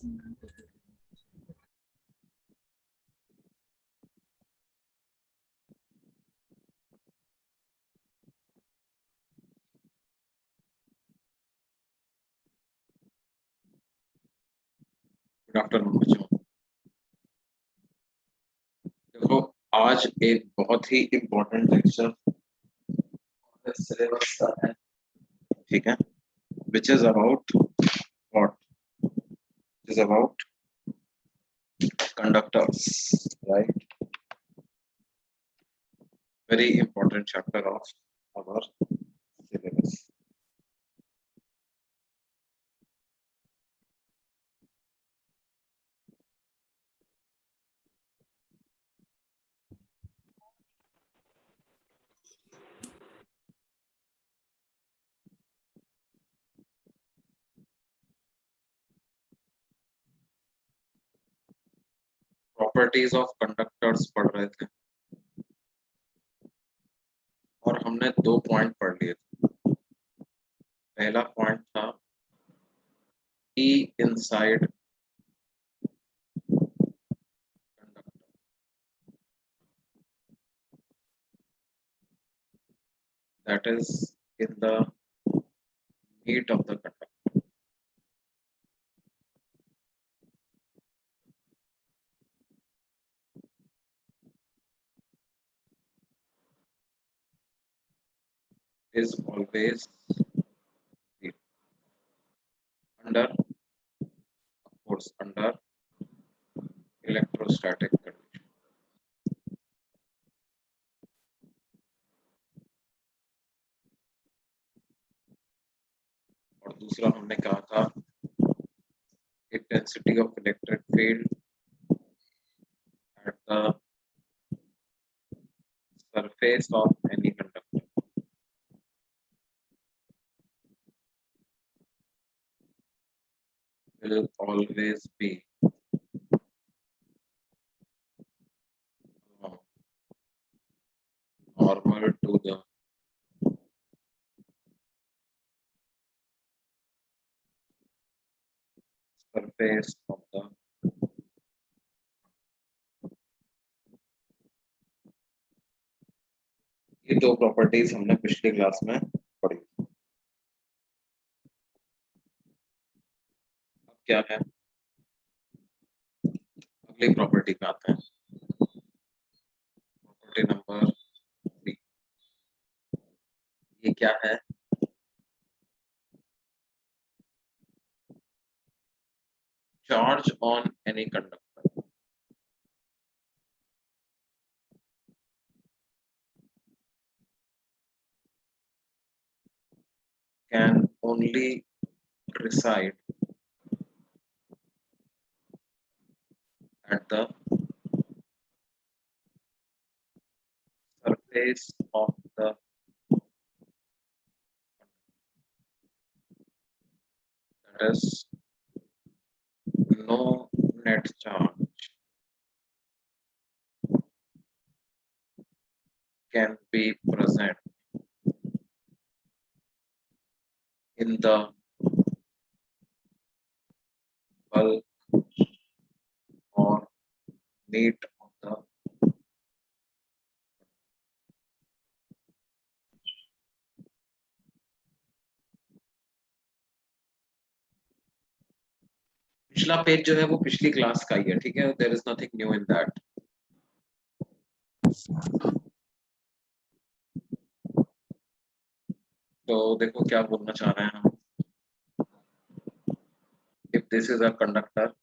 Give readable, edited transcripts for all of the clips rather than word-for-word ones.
Good afternoon बच्चों। देखो, आज एक बहुत ही इम्पोर्टेंट लेक्चर सिलेबस का है, ठीक है, which is about what is about conductors, right? Very important chapter of our syllabus. Properties of conductors पढ़ रहे थे और हमने दो पॉइंट पढ़ लिए थे। पहला पॉइंट था E inside conductor, that is in the meat of the conductor, is always zero. Under, of course, under electrostatic condition. और दूसरा हमने कहा था intensity of electric field at the surface of any conductor will always be normal to the surface of the ये दो properties हमने पिछली class में पढ़ी। अब क्या है, अगली प्रॉपर्टी पे आते हैं। प्रॉपर्टी नंबर 3, ये क्या है? Charge on any conductor can only reside at the surface of the, that is, no net charge can be present in the bulk or meat of the पिछला पेज जो है वो पिछली क्लास का ही है, ठीक है, there is nothing new in that. तो देखो क्या बोलना चाह रहे हैं हम। If this is a conductor,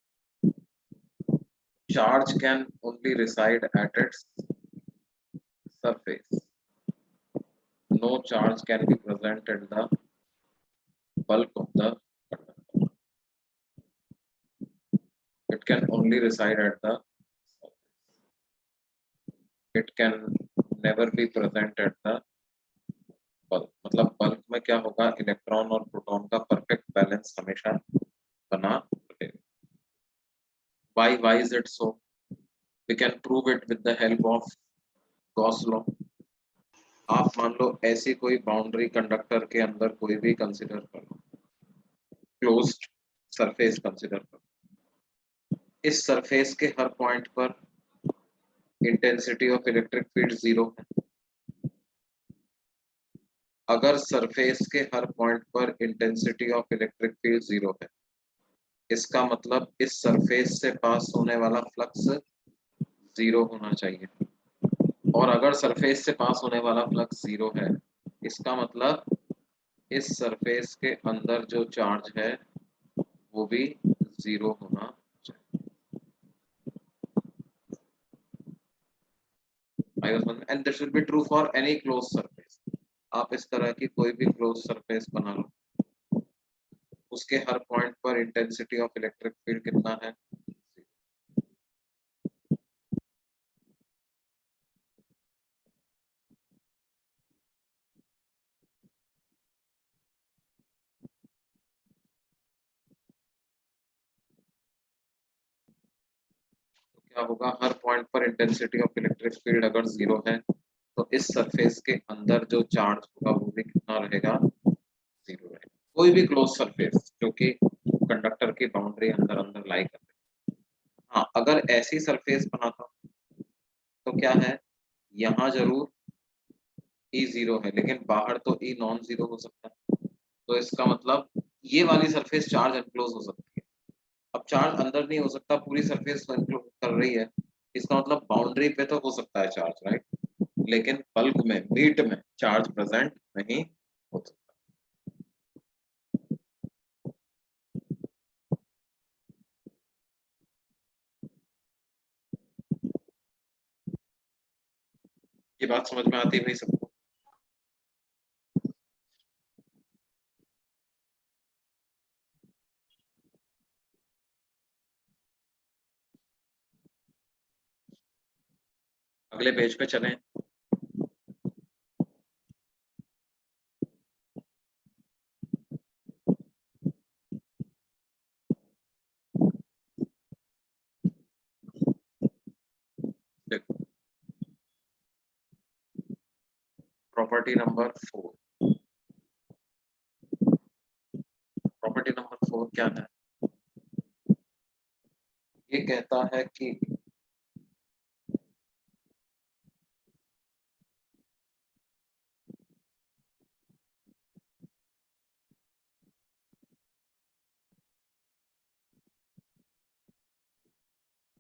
charge can only reside at its surface. No charge can be present in the bulk of the conductor. It can only reside at the surface. It can never be present at the bulk. मतलब bulk में क्या होगा, electron और proton का perfect balance हमेशा बना रहेगा। Why is it so? We can prove it with the help of Gauss law. आप मान लो ऐसी कोई बाउंड्री कंडक्टर के अंदर कोई भी कंसिडर करो, क्लोज्ड सरफेस कंसिडर करो, इस सरफेस के हर पॉइंट पर intensity of electric field zero है। अगर सरफेस के हर पॉइंट पर intensity of electric field zero है, इसका मतलब इस सरफेस से पास होने वाला फ्लक्स जीरो होना चाहिए। और अगर सरफेस से पास होने वाला फ्लक्स जीरो है, इसका मतलब इस सरफेस के अंदर जो चार्ज है वो भी जीरो होना चाहिए। And this will be true for any close surface. आप इस तरह की कोई भी क्लोज सरफेस बना लो, उसके हर पॉइंट पर इंटेंसिटी ऑफ इलेक्ट्रिक फील्ड कितना है? तो क्या होगा, हर पॉइंट पर इंटेंसिटी ऑफ इलेक्ट्रिक फील्ड अगर जीरो है तो इस सरफेस के अंदर जो चार्ज होगा वो भी कितना रहेगा? जीरो रहेगा। कोई भी क्लोज सरफेस जो कि कंडक्टर की बाउंड्री अंदर अंदर लाई कर रही है। हाँ, अगर ऐसी सरफेस बनाता हूं तो क्या है, यहाँ जरूर ई जीरो है लेकिन बाहर तो ई नॉन जीरो हो सकता है। तो इसका मतलब ये वाली सरफेस चार्ज एनक्लोज हो सकती है। अब चार्ज अंदर नहीं हो सकता, पूरी सरफेस को एनक्लोज कर रही है, इसका मतलब बाउंड्री पे तो हो सकता है चार्ज, राइट? लेकिन बल्क में, मीट में चार्ज प्रेजेंट नहीं हो सकता। ये बात समझ में आती है भाई सबको? अगले पेज पे चलें। देखो, प्रॉपर्टी नंबर 4। प्रॉपर्टी नंबर 4 क्या है? ये कहता है कि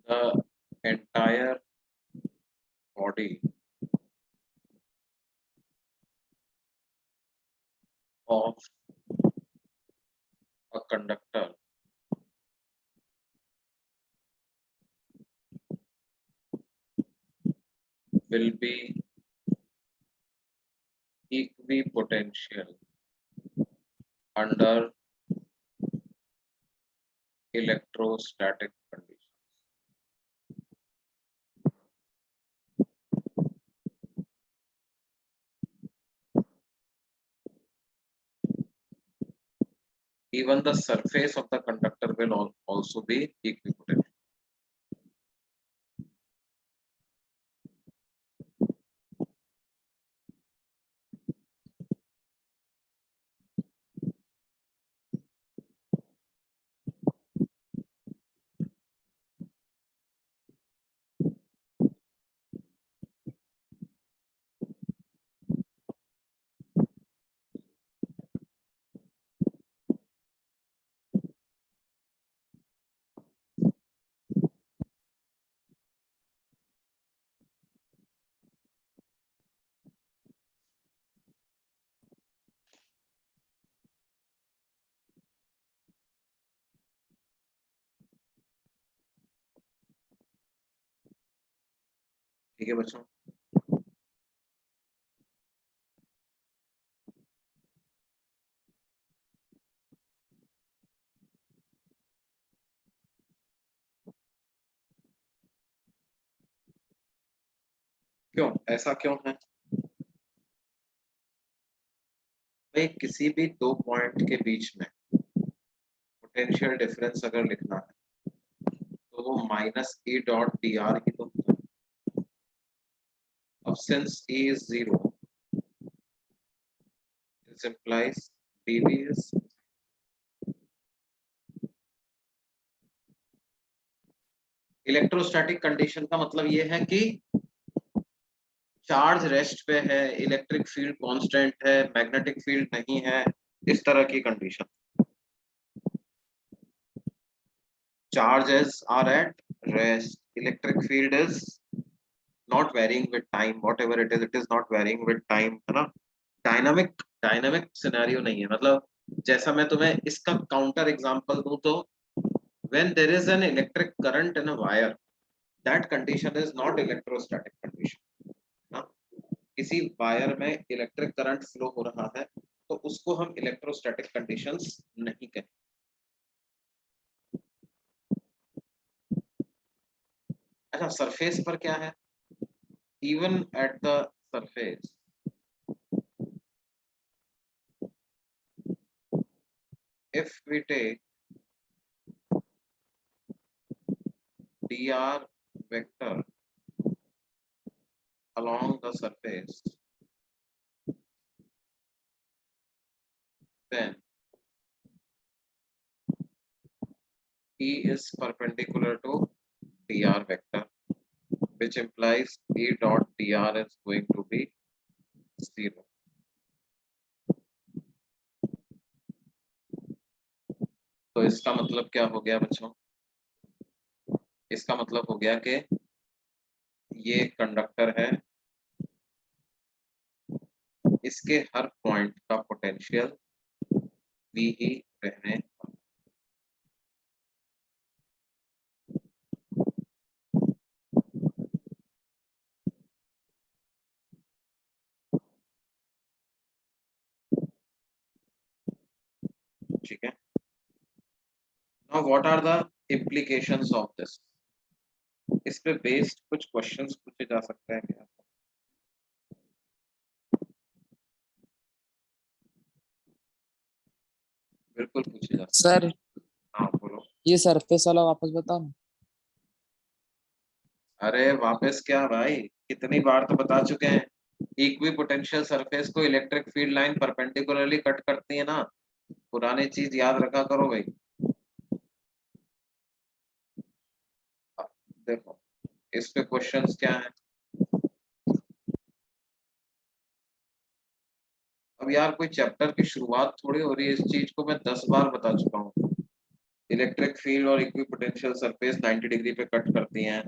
the entire body of a conductor will be equipotential under electrostatic conditions. Even the surface of the conductor will also be equipotential. ठीक है बच्चों? क्यों ऐसा क्यों है भाई? किसी भी दो पॉइंट के बीच में पोटेंशियल डिफरेंस अगर लिखना है तो वो minus E dot D R ही तो होता है। अब since E is zero, this implies dv is electrostatic condition का मतलब ये है कि चार्ज रेस्ट पे है, इलेक्ट्रिक फील्ड कांस्टेंट है, मैग्नेटिक फील्ड नहीं है, इस तरह की condition. Charges are at rest, electric field is not varying with time, whatever it is not varying with time, है ना। डायनामिक सिनेरियो नहीं है, मतलब जैसा मैं तुम्हें इसका काउंटर एग्जांपल दूं तो when there is an electric current in a wire, that condition is not electrostatic condition, ना। किसी वायर में इलेक्ट्रिक करंट फ्लो हो रहा है तो उसको हम इलेक्ट्रोस्टैटिक कंडीशंस नहीं कहते। अच्छा, सरफेस पर क्या है, even at the surface if we take dr vector along the surface, then E is perpendicular to dr vector, which implies E dot dr is going to be 0. तो इसका मतलब क्या हो गया बच्चों, इसका मतलब हो गया कि ये कंडक्टर है, इसके हर पॉइंट का पोटेंशियल V ही रहने, ठीक है। Now what are the implications of this, इस पे बेस्ड कुछ क्वेश्चंस पूछे जा सकते हैं क्या, बिल्कुल पूछे जा सकते सर हैं। हाँ बोलो। ये सरफेस वाला वापस बताओ ना। अरे वापस क्या भाई, कितनी बार तो बता चुके हैं, इक्वी पोटेंशियल सरफेस को electric field line perpendicularly cut करती है ना, पुरानी चीज याद रखा करो भाई। अब देखो इस पे क्वेश्चंस क्या है। अब यार कोई चैप्टर की शुरुआत थोड़ी हो रही है, इस चीज को मैं 10 बार बता चुका हूँ। इलेक्ट्रिक फील्ड और इक्वी पोटेंशियल सरफेस 90 डिग्री पे कट करती हैं,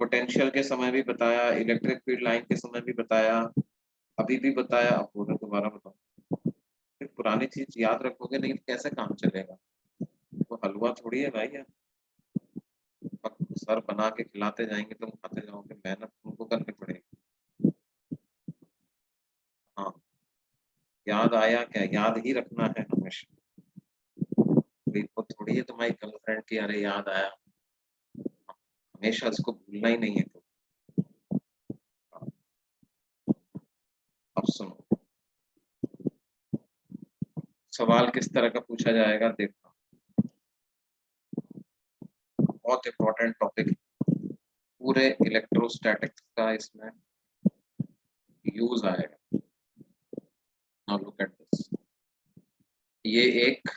पोटेंशियल के समय भी बताया, इलेक्ट्रिक फील्ड लाइन के समय भी बताया, अभी भी बताया, अब बोलो दोबारा बताओ। फिर पुरानी चीज याद रखोगे नहीं तो कैसे काम चलेगा, वो हलवा थोड़ी है भाई यार, सर बना के खिलाते जाएंगे तुम खाते जाओगे, मेहनत तुमको करनी पड़ेगी। हाँ, याद आया क्या, याद ही रखना है हमेशा, वो थोड़ी है तुम्हारी गर्लफ्रेंड की अरे याद आया, हमेशा इसको भूलना ही नहीं है तो। अब सुनो, सवाल किस तरह का पूछा जाएगा देखना, बहुत इंपॉर्टेंट टॉपिक, पूरे इलेक्ट्रोस्टैटिक्स का इसमें यूज आएगा। नाउ लुक एट दिस, ये एक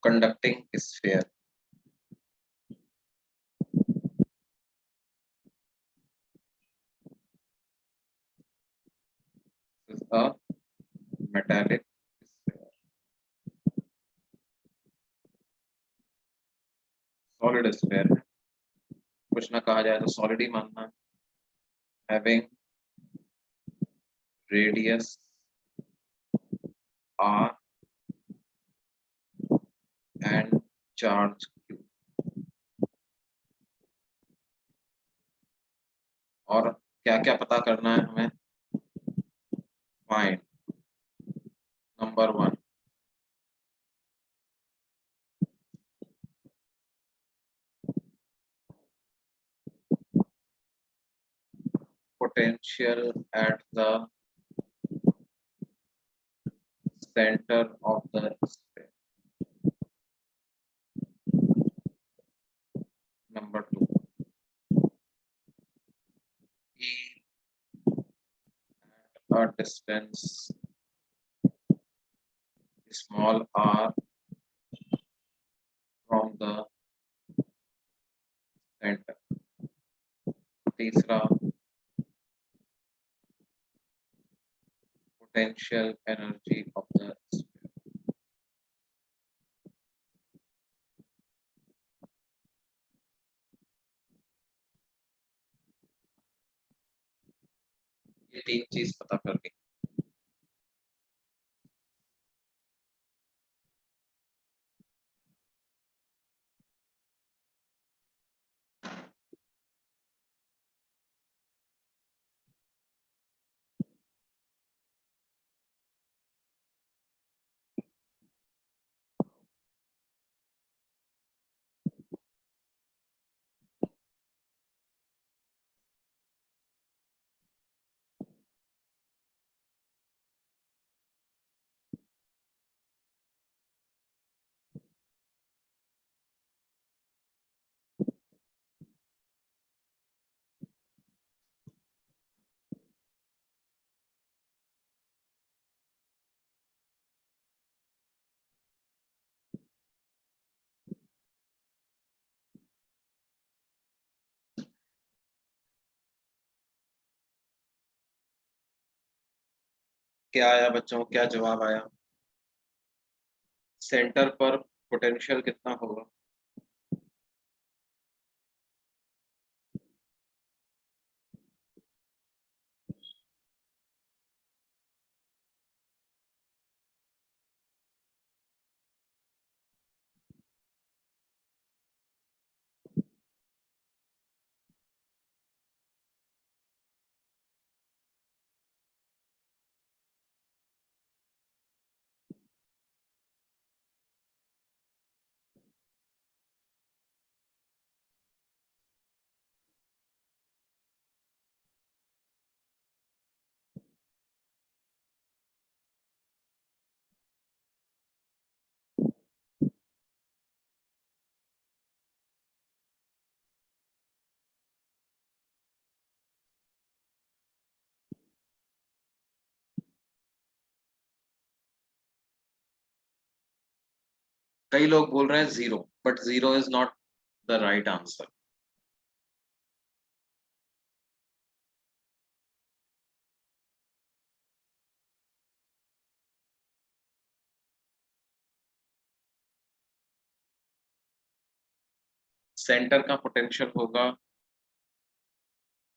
conducting sphere, is a metallic sphere, solid sphere है, कुछ ना कहा जाए तो सॉलिड ही मानना है, having radius r and charge q, और क्या क्या पता करना है हमें, find number 1 potential at the center of the sphere, number 2 E at a distance small r from the center. तीसरा potential energy of the sphere. ये तीन चीज पता करनी। क्या आया बच्चों, क्या जवाब आया? सेंटर पर पोटेंशियल कितना होगा? कई लोग बोल रहे हैं zero, but zero is not the right answer. Centre का पोटेंशियल होगा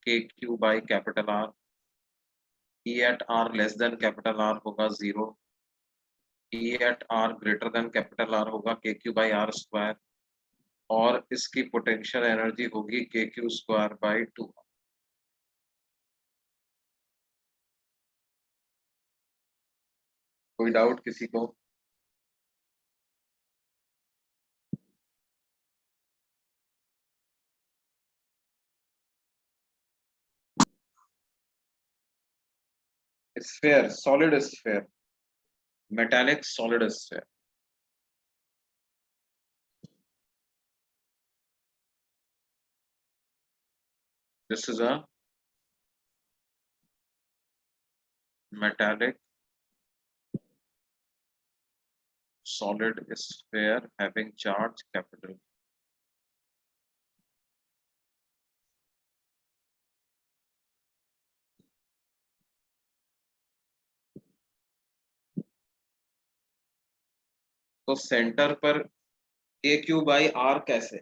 K Q by capital R. E at R less than capital R होगा zero. E at R greater than capital R होगा K Q by r square. और इसकी potential energy होगी के Q square by 2। कोई doubt किसी को? Sphere, solid sphere, metallic solid sphere. This is a metallic solid sphere having charge capital. तो centre पर के क्यू बाई आर कैसे?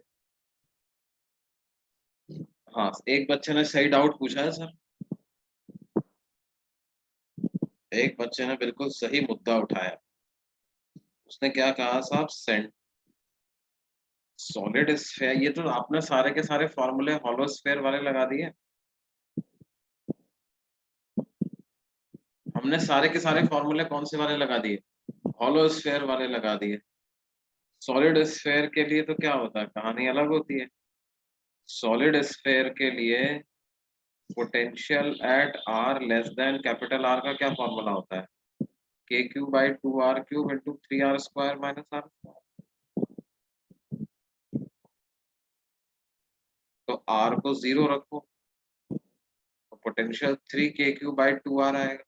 हाँ, एक बच्चे ने सही डाउट पूछा है सर। एक बच्चे ने बिल्कुल सही मुद्दा उठाया। उसने क्या कहा साहब? Solid sphere. ये तो आपने सारे के सारे फॉर्मूले हॉलो स्फेयर वाले लगा दिए। हमने सारे के सारे फॉर्मूले कौन से वाले लगा दिए? हॉलो स्फेयर वाले लगा दिए। सॉलिड स्फेयर के लिए तो क्या होता है, कहानी अलग होती है। सॉलिड स्फेयर के लिए potential at R less than capital R का क्या फॉर्मूला होता है? K Q by 2r cube into 3r square minus R. तो r को 0 रखो तो पोटेंशियल 3 के क्यू बाई 2r आएगा।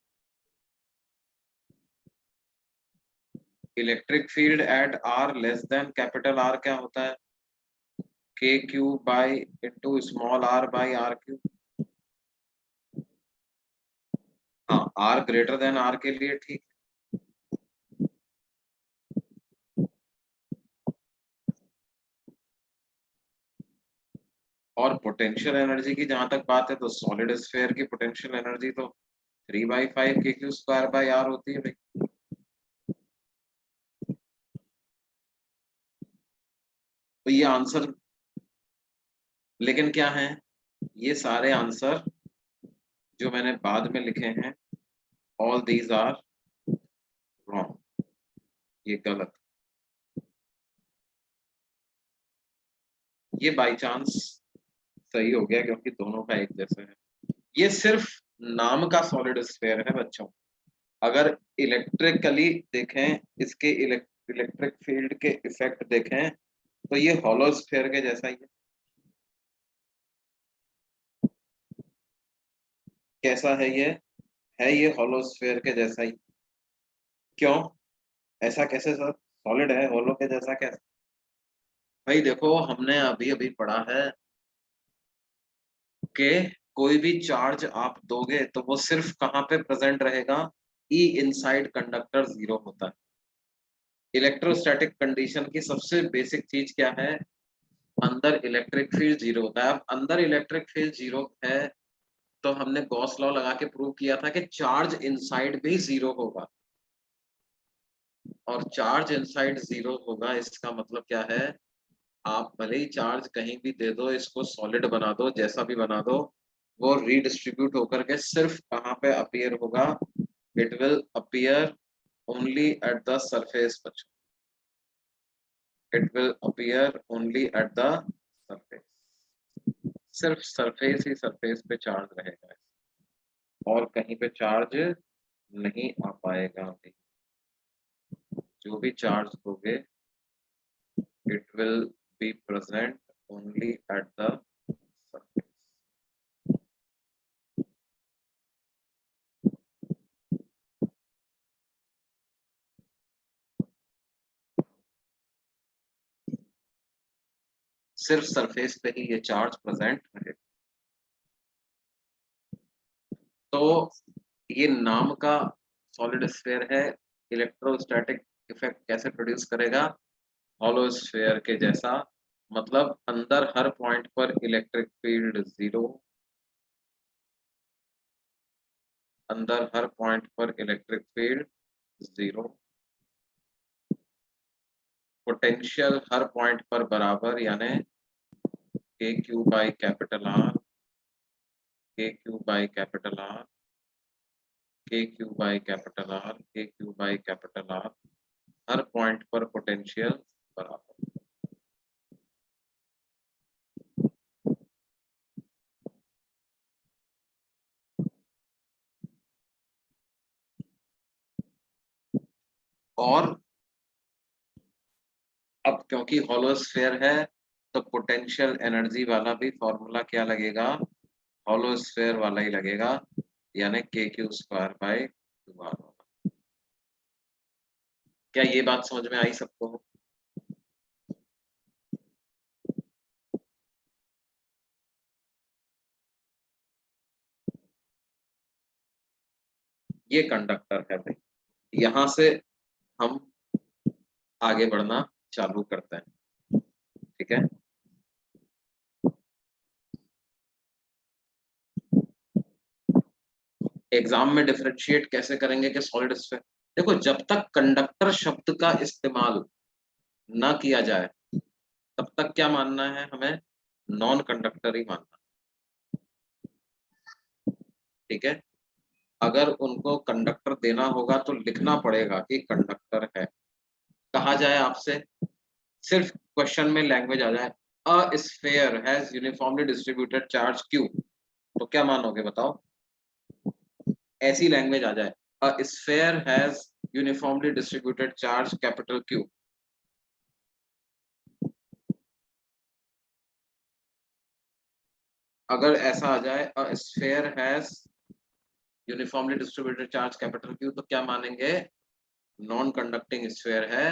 Electric field at R less than capital R क्या होता है, K Q by into small R by R Q. हाँ, आर ग्रेटर देन आर के लिए ठीक। और पोटेंशियल एनर्जी की जहां तक बात है तो सॉलिड स्फेयर की पोटेंशियल एनर्जी तो 3/5 के क्यू स्क्वायर बाई आर होती है भाई। तो ये आंसर, लेकिन क्या है, ये सारे आंसर जो मैंने बाद में लिखे हैं, ऑल दीज आर रॉन्ग, ये गलत। ये बाई चांस सही हो गया क्योंकि दोनों का एक जैसा है। ये सिर्फ नाम का सॉलिड स्फेयर है बच्चों। अगर इलेक्ट्रिकली देखें, इसके इलेक्ट्रिक फील्ड के इफेक्ट देखें तो ये हॉलो स्फेयर के जैसा ही है। कैसा है ये हॉलो स्फेयर के जैसा ही। क्यों, ऐसा कैसे सर, सॉलिड है हॉलो के जैसा कैसे? भाई देखो, हमने अभी अभी पढ़ा है कि कोई भी चार्ज आप दोगे तो वो सिर्फ कहाँ पे प्रेजेंट रहेगा, ई इनसाइड कंडक्टर जीरो होता है। इलेक्ट्रोस्टैटिक कंडीशन की सबसे बेसिक चीज क्या है, अंदर इलेक्ट्रिक फील्ड जीरो होता है। अब अंदर इलेक्ट्रिक फील्ड जीरो है तो हमने गॉस लॉ लगा के प्रूव किया था कि चार्ज इनसाइड भी जीरो होगा। और चार्ज इनसाइड जीरो होगा इसका मतलब क्या है, आप भले ही चार्ज कहीं भी दे दो, इसको सॉलिड बना दो, जैसा भी बना दो, वो रीडिस्ट्रीब्यूट होकर के सिर्फ कहाँ पे अपीयर होगा, it will appear only at the surface बच्चों, it will appear only at the surface. सिर्फ सरफेस ही सरफेस पे चार्ज रहेगा, और कहीं पे चार्ज नहीं आ पाएगा अभी। जो भी चार्ज दोगे it will be present only at the surface. सिर्फ सरफेस पे ही ये चार्ज प्रेजेंट रहे। तो ये नाम का सॉलिड स्फेयर है, इलेक्ट्रोस्टैटिक इफेक्ट कैसे प्रोड्यूस करेगा, हॉलो स्फेयर के जैसा। मतलब अंदर हर पॉइंट पर इलेक्ट्रिक फील्ड जीरो, अंदर हर पॉइंट पर इलेक्ट्रिक फील्ड जीरो, पोटेंशियल हर पॉइंट पर बराबर, यानी K Q by capital are, के क्यू बाई कैपिटल आर, के क्यू बाई कैपिटल आर, के Q by capital are, her point पर पोटेंशियल बराबर। और अब क्योंकि हॉलो स्फेयर है तो पोटेंशियल एनर्जी वाला भी फॉर्मूला क्या लगेगा, हॉलो स्फेयर वाला ही लगेगा, यानी K Q square by two R. क्या ये बात समझ में आई सबको? ये कंडक्टर है भाई, यहां से हम आगे बढ़ना चालू करते हैं, ठीक है। एग्जाम में डिफरेंशिएट कैसे करेंगे कि सॉलिड स्फेयर, देखो जब तक कंडक्टर शब्द का इस्तेमाल ना किया जाए तब तक क्या मानना है हमें, नॉन कंडक्टर ही मानना, ठीक है। अगर उनको कंडक्टर देना होगा तो लिखना पड़ेगा कि कंडक्टर है। कहा जाए आपसे, सिर्फ क्वेश्चन में लैंग्वेज आ जाए, अ sphere has uniformly distributed charge Q, तो क्या मानोगे बताओ? ऐसी लैंग्वेज आ जाए, अ sphere has uniformly distributed charge capital Q, अगर ऐसा आ जाए, अ sphere has uniformly distributed charge capital Q, तो क्या मानेंगे, नॉन कंडक्टिंग स्फीयर है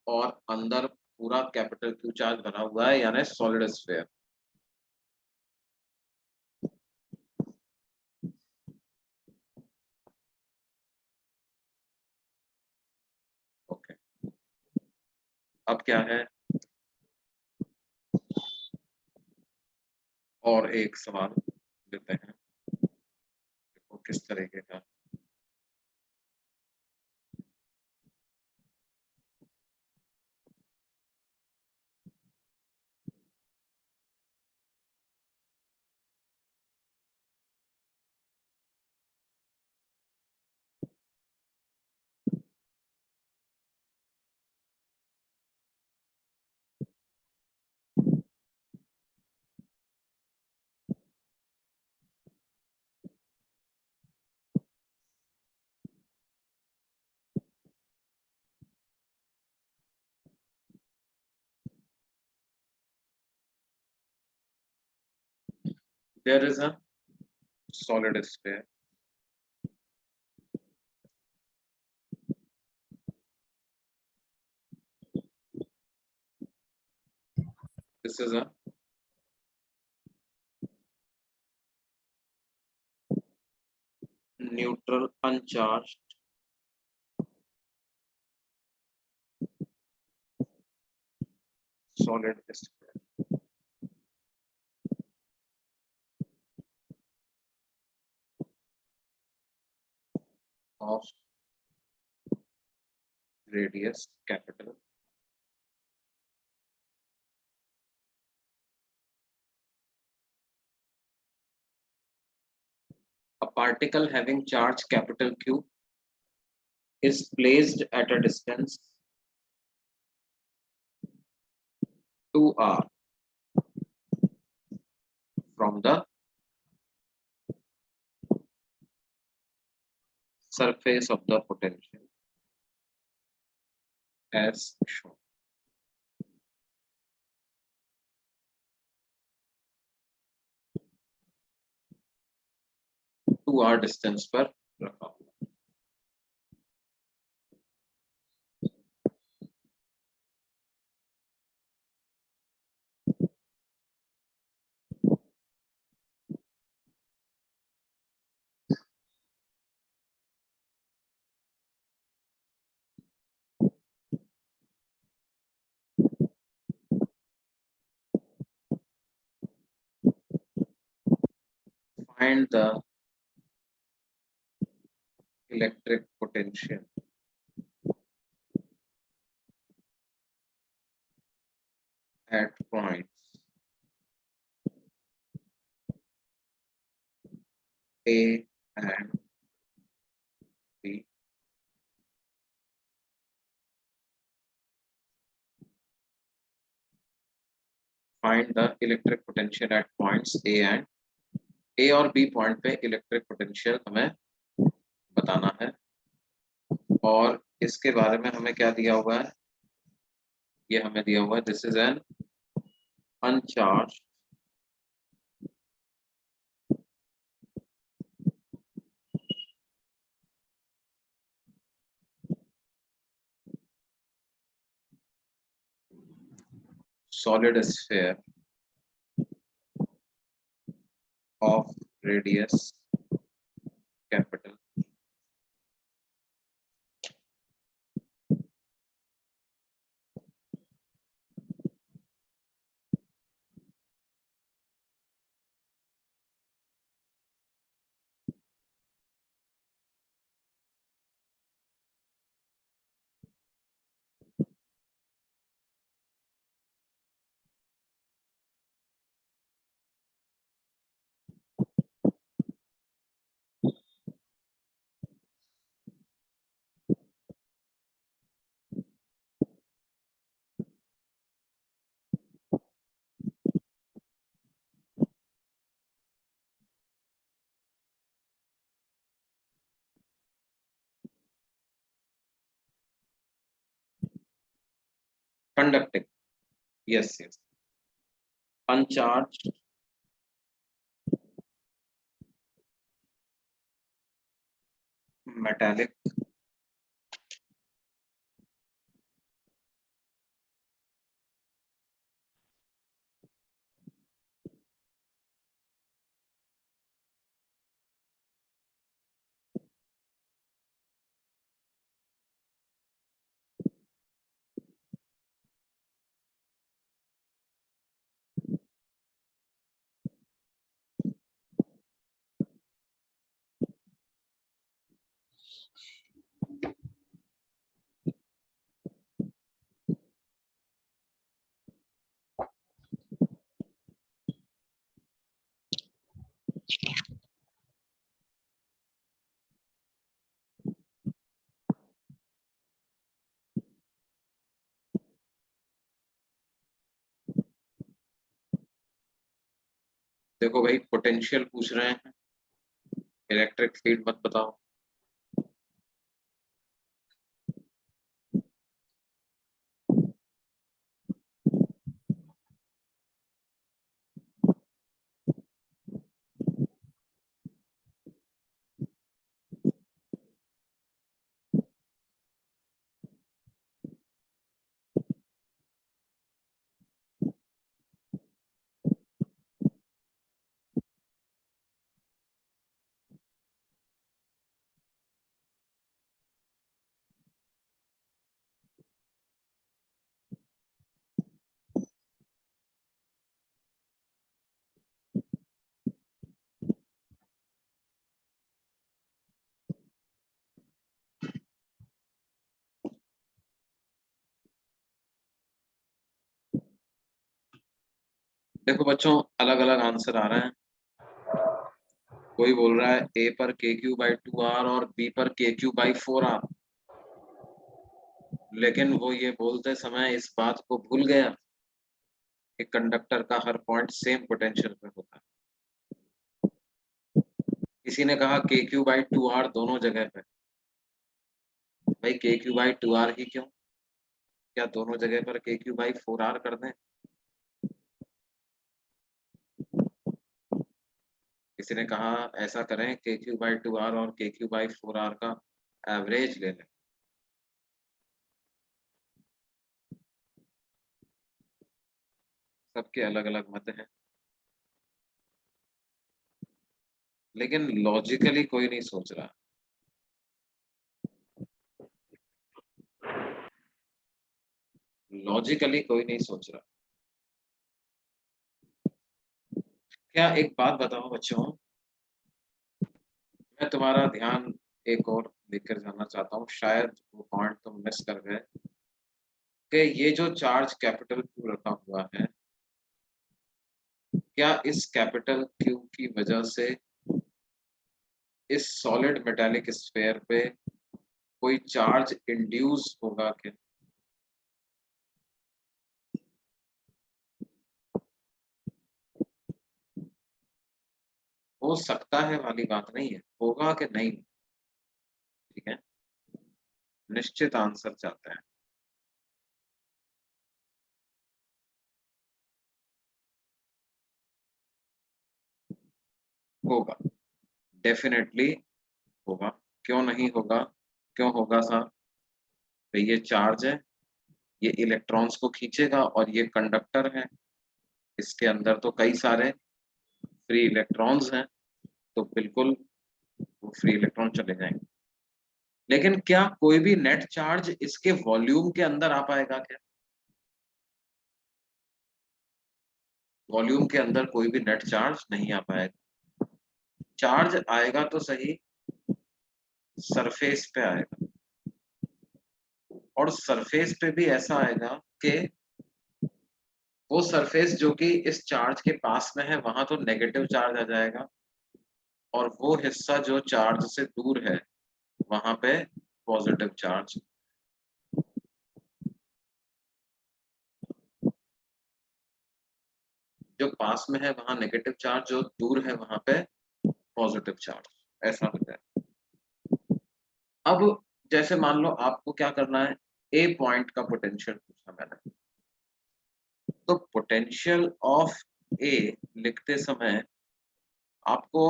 और अंदर पूरा कैपिटल क्यू चार्ज बना हुआ है, यानी सॉलिड स्फीयर। ओके, अब क्या है, और एक सवाल लेते हैं, देखो किस तरीके का। There is a solid sphere. This is a neutral uncharged solid sphere of radius capital a particle having charge capital Q is placed at a distance 2r from the surface of the potential as shown. Two R distance पर रखा हुआ। Find the electric potential at points A and B. Find the electric potential at points A and A और B point पे electric potential हमें बताना है, और इसके बारे में हमें क्या दिया हुआ है, ये हमें दिया हुआ है this is an अनचार्ज solid sphere of radius capital conducting, yes, uncharged metallic देखो भाई, पोटेंशियल पूछ रहे हैं, इलेक्ट्रिक फील्ड मत बताओ। देखो बच्चों, अलग अलग आंसर आ रहे हैं। कोई बोल रहा है ए पर के क्यू बाई 2r और बी पर के क्यू बाई 4r, लेकिन वो ये बोलते समय इस बात को भूल गया कि कंडक्टर का हर पॉइंट सेम पोटेंशियल पे होता है। किसी ने कहा के क्यू बाई 2r दोनों जगह पे। भाई के क्यू बाई 2r ही क्यों, क्या दोनों जगह पर के क्यू बाई 4r कर दें? किसी ने कहा ऐसा करें, के क्यू बाई 2r और के क्यू बाई 4r का एवरेज ले लें। सबके अलग अलग मत हैं, लेकिन लॉजिकली कोई नहीं सोच रहा। लॉजिकली कोई नहीं सोच रहा। क्या एक बात बताओ बच्चों, मैं तुम्हारा ध्यान एक और लेकर जाना चाहता हूँ, शायद वो पॉइंट तुम मिस कर गए, कि ये जो चार्ज कैपिटल क्यू रखा हुआ है, क्या इस कैपिटल क्यू की वजह से इस सॉलिड मेटालिक स्फीयर पे कोई चार्ज इंड्यूस होगा क्या? हो सकता है वाली बात नहीं है, होगा कि नहीं। ठीक है, निश्चित आंसर चाहते हैं। होगा, डेफिनेटली होगा। क्यों नहीं होगा? क्यों होगा साहब? तो ये चार्ज है, ये इलेक्ट्रॉन्स को खींचेगा, और ये कंडक्टर है, इसके अंदर तो कई सारे फ्री इलेक्ट्रॉन्स हैं, तो बिल्कुल वो फ्री इलेक्ट्रॉन चले जाएंगे। लेकिन क्या कोई भी नेट चार्ज इसके वॉल्यूम के अंदर आ पाएगा क्या? वॉल्यूम के अंदर कोई भी नेट चार्ज नहीं आ पाएगा। चार्ज आएगा तो सही, सरफेस पे आएगा, और सरफेस पे भी ऐसा आएगा कि वो सरफेस जो कि इस चार्ज के पास में है वहां तो नेगेटिव चार्ज आ जाएगा, और वो हिस्सा जो चार्ज से दूर है वहां पे पॉजिटिव चार्ज। जो पास में है वहां नेगेटिव चार्ज, जो दूर है वहां पे पॉजिटिव चार्ज, ऐसा होता है। अब जैसे मान लो आपको क्या करना है, ए पॉइंट का पोटेंशियल पूछा मैंने, तो पोटेंशियल ऑफ ए लिखते समय आपको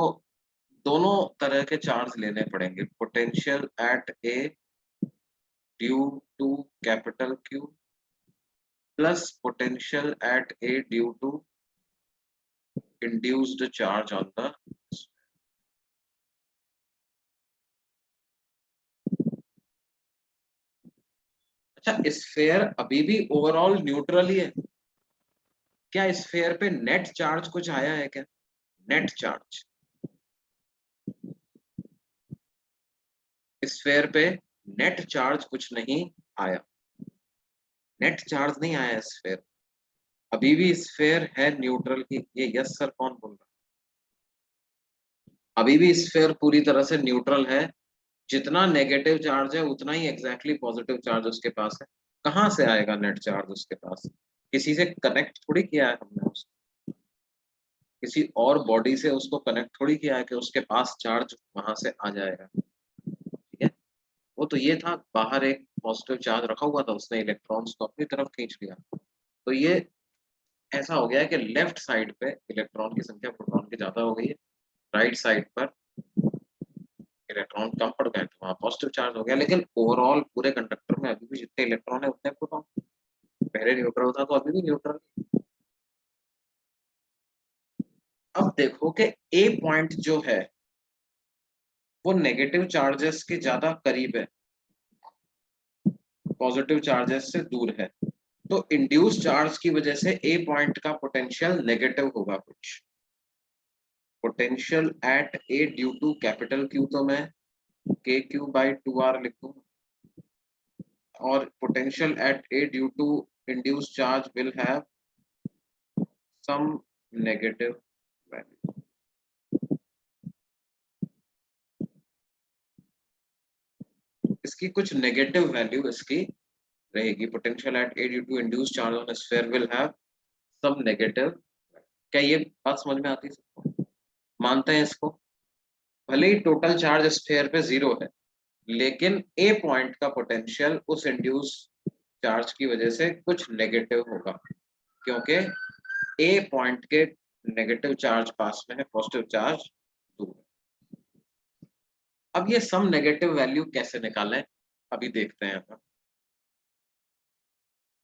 दोनों तरह के चार्ज लेने पड़ेंगे। Potential at A due to capital Q, plus potential at A due to induced charge on the. अच्छा, स्फेयर अभी भी ओवरऑल न्यूट्रल ही है। क्या स्फेयर पे नेट चार्ज कुछ आया है क्या? नेट चार्ज स्फेयर पे नेट चार्ज कुछ नहीं आया, नेट चार्ज नहीं आया स्फेयर, अभी भी स्फेयर है न्यूट्रल ही। ये यस सर कौन बोल रहा है? अभी भी स्फेयर पूरी तरह से न्यूट्रल है, जितना नेगेटिव चार्ज है उतना ही एग्जैक्टली पॉजिटिव चार्ज उसके पास है। कहाँ से आएगा नेट चार्ज उसके पास? किसी से कनेक्ट थोड़ी किया है हमने उसको। किसी और बॉडी से उसको कनेक्ट थोड़ी किया है कि उसके पास चार्ज वहां से आ जाएगा, ठीक है। वो तो ये था, बाहर एक पॉजिटिव चार्ज रखा हुआ था, उसने इलेक्ट्रॉन्स को अपनी तरफ खींच लिया। तो ये ऐसा हो गया है कि लेफ्ट साइड पे इलेक्ट्रॉन की संख्या प्रोटॉन की ज्यादा हो गई है, राइट साइड पर इलेक्ट्रॉन कम पड़ गए, तो वहाँ पॉजिटिव चार्ज हो गया। लेकिन ओवरऑल पूरे कंडक्टर में अभी भी जितने इलेक्ट्रॉन है उतने प्रोटॉन, पहले न्यूट्रल था तो अभी भी न्यूट्रल। अब देखो कि ए पॉइंट जो है वो नेगेटिव चार्जेस के ज्यादा करीब है, पॉजिटिव चार्जेस से दूर है। तो इंड्यूस चार्ज की वजह से ए पॉइंट का पोटेंशियल नेगेटिव होगा कुछ। Potential at A due to capital Q तो मैं के क्यू बाई 2r लिख दूं, और potential at A due to induce charge will have some negative value. इसकी कुछ नेगेटिव वैल्यू इसकी रहेगी। Potential at A due to induce charge on sphere will have some negative. क्या ये बात समझ में आती है सबको? मानते हैं इसको? भले ही टोटल चार्ज स्फीयर पे 0 है, लेकिन ए पॉइंट का पोटेंशियल उस इंड्यूस चार्ज की वजह से कुछ नेगेटिव होगा, क्योंकि ए पॉइंट के नेगेटिव चार्ज पास में है, पॉजिटिव चार्ज दूर है। अब ये सम नेगेटिव वैल्यू कैसे निकालें, अभी देखते हैं अपन।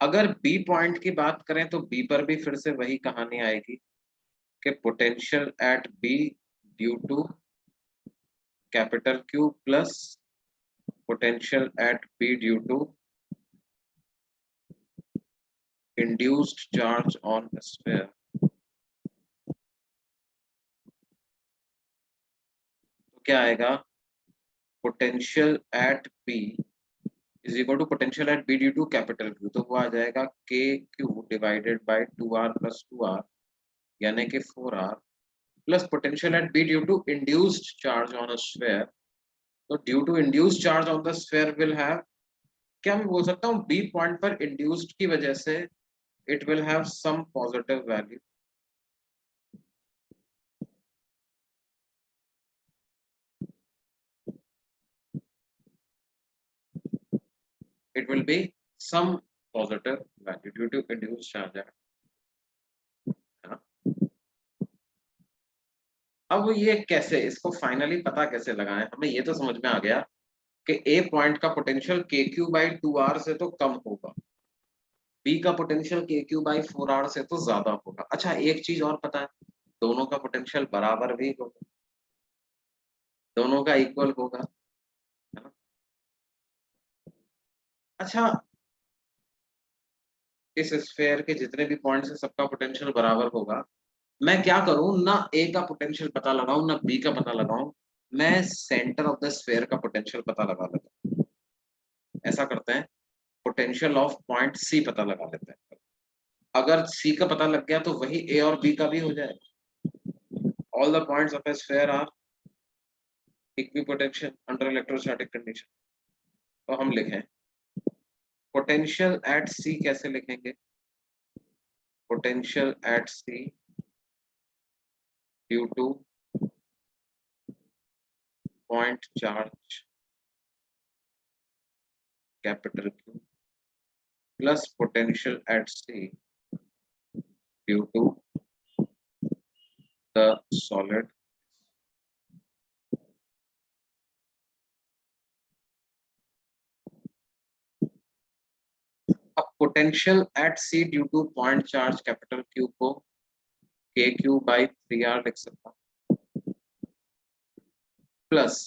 अगर बी पॉइंट की बात करें तो बी पर भी फिर से वही कहानी आएगी कि potential at B due to capital Q plus potential at B due to induced charge on sphere. तो क्या आएगा? Potential at B is equal to potential at B due to capital Q, तो वो आ जाएगा के Q divided by 2r plus 2r, यानी कि 4r, plus potential at B due to induced charge on a sphere. तो due to induced charge on the sphere will have, क्या मैं बोल सकता हूँ बी पॉइंट पर इंड्यूस्ड की वजह से it will have some positive value. It will be some positive value due to induced charge, है ना? अब ये कैसे, इसको फाइनली पता कैसे लगाएं? हमें ये तो समझ में आ गया कि ए पॉइंट का पोटेंशियल के क्यू बाई 2r से तो कम होगा, बी का पोटेंशियल के क्यू बाई 4r से तो ज्यादा होगा। अच्छा, एक चीज और पता है, दोनों का पोटेंशियल बराबर भी होगा, दोनों का इक्वल होगा, है ना? अच्छा, इस स्फीयर के जितने भी पॉइंट्स हैं सबका पोटेंशियल बराबर होगा। मैं क्या करूं, ना ए का पोटेंशियल पता लगाऊं ना बी का पता लगाऊं, मैं सेंटर ऑफ द स्फीयर का पोटेंशियल पता लगा लेता हूं। ऐसा करते हैं, पोटेंशियल ऑफ पॉइंट सी पता लगा लेते हैं। अगर सी का पता लग गया तो वही ए और बी का भी हो जाएगा। All the points of a sphere are equipotential under electrostatic condition. तो हम लिखें पोटेंशियल एट सी, कैसे लिखेंगे? Potential at C due to point charge capital Q plus potential at C due to the solid. अब potential at C due to point charge capital Q को K Q by 3r लिख सकता हूं, plus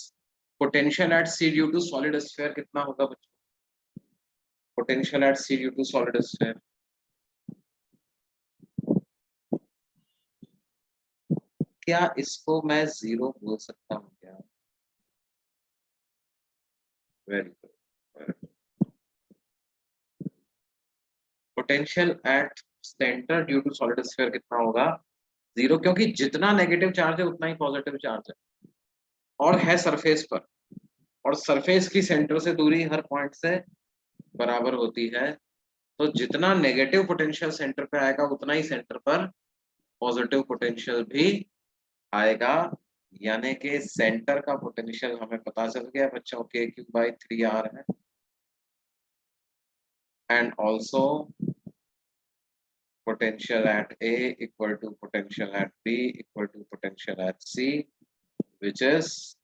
potential at C due to solid sphere कितना होगा बच्चों? Potential at C due to solid sphere, क्या इसको मैं 0 बोल सकता हूँ क्या? Very good. Potential at centre due to solid sphere कितना होगा? 0, क्योंकि जितना नेगेटिव चार्ज है उतना ही पॉजिटिव चार्ज है, और है सरफेस पर, और सरफेस की सेंटर से दूरी हर पॉइंट से बराबर होती है। तो जितना नेगेटिव पोटेंशियल सेंटर पे आएगा उतना ही सेंटर पर पॉजिटिव पोटेंशियल भी आएगा, यानी कि सेंटर का पोटेंशियल हमें पता चल गया बच्चों, k3/3r है, and also potential at A equal to potential at B equal to potential at C, which is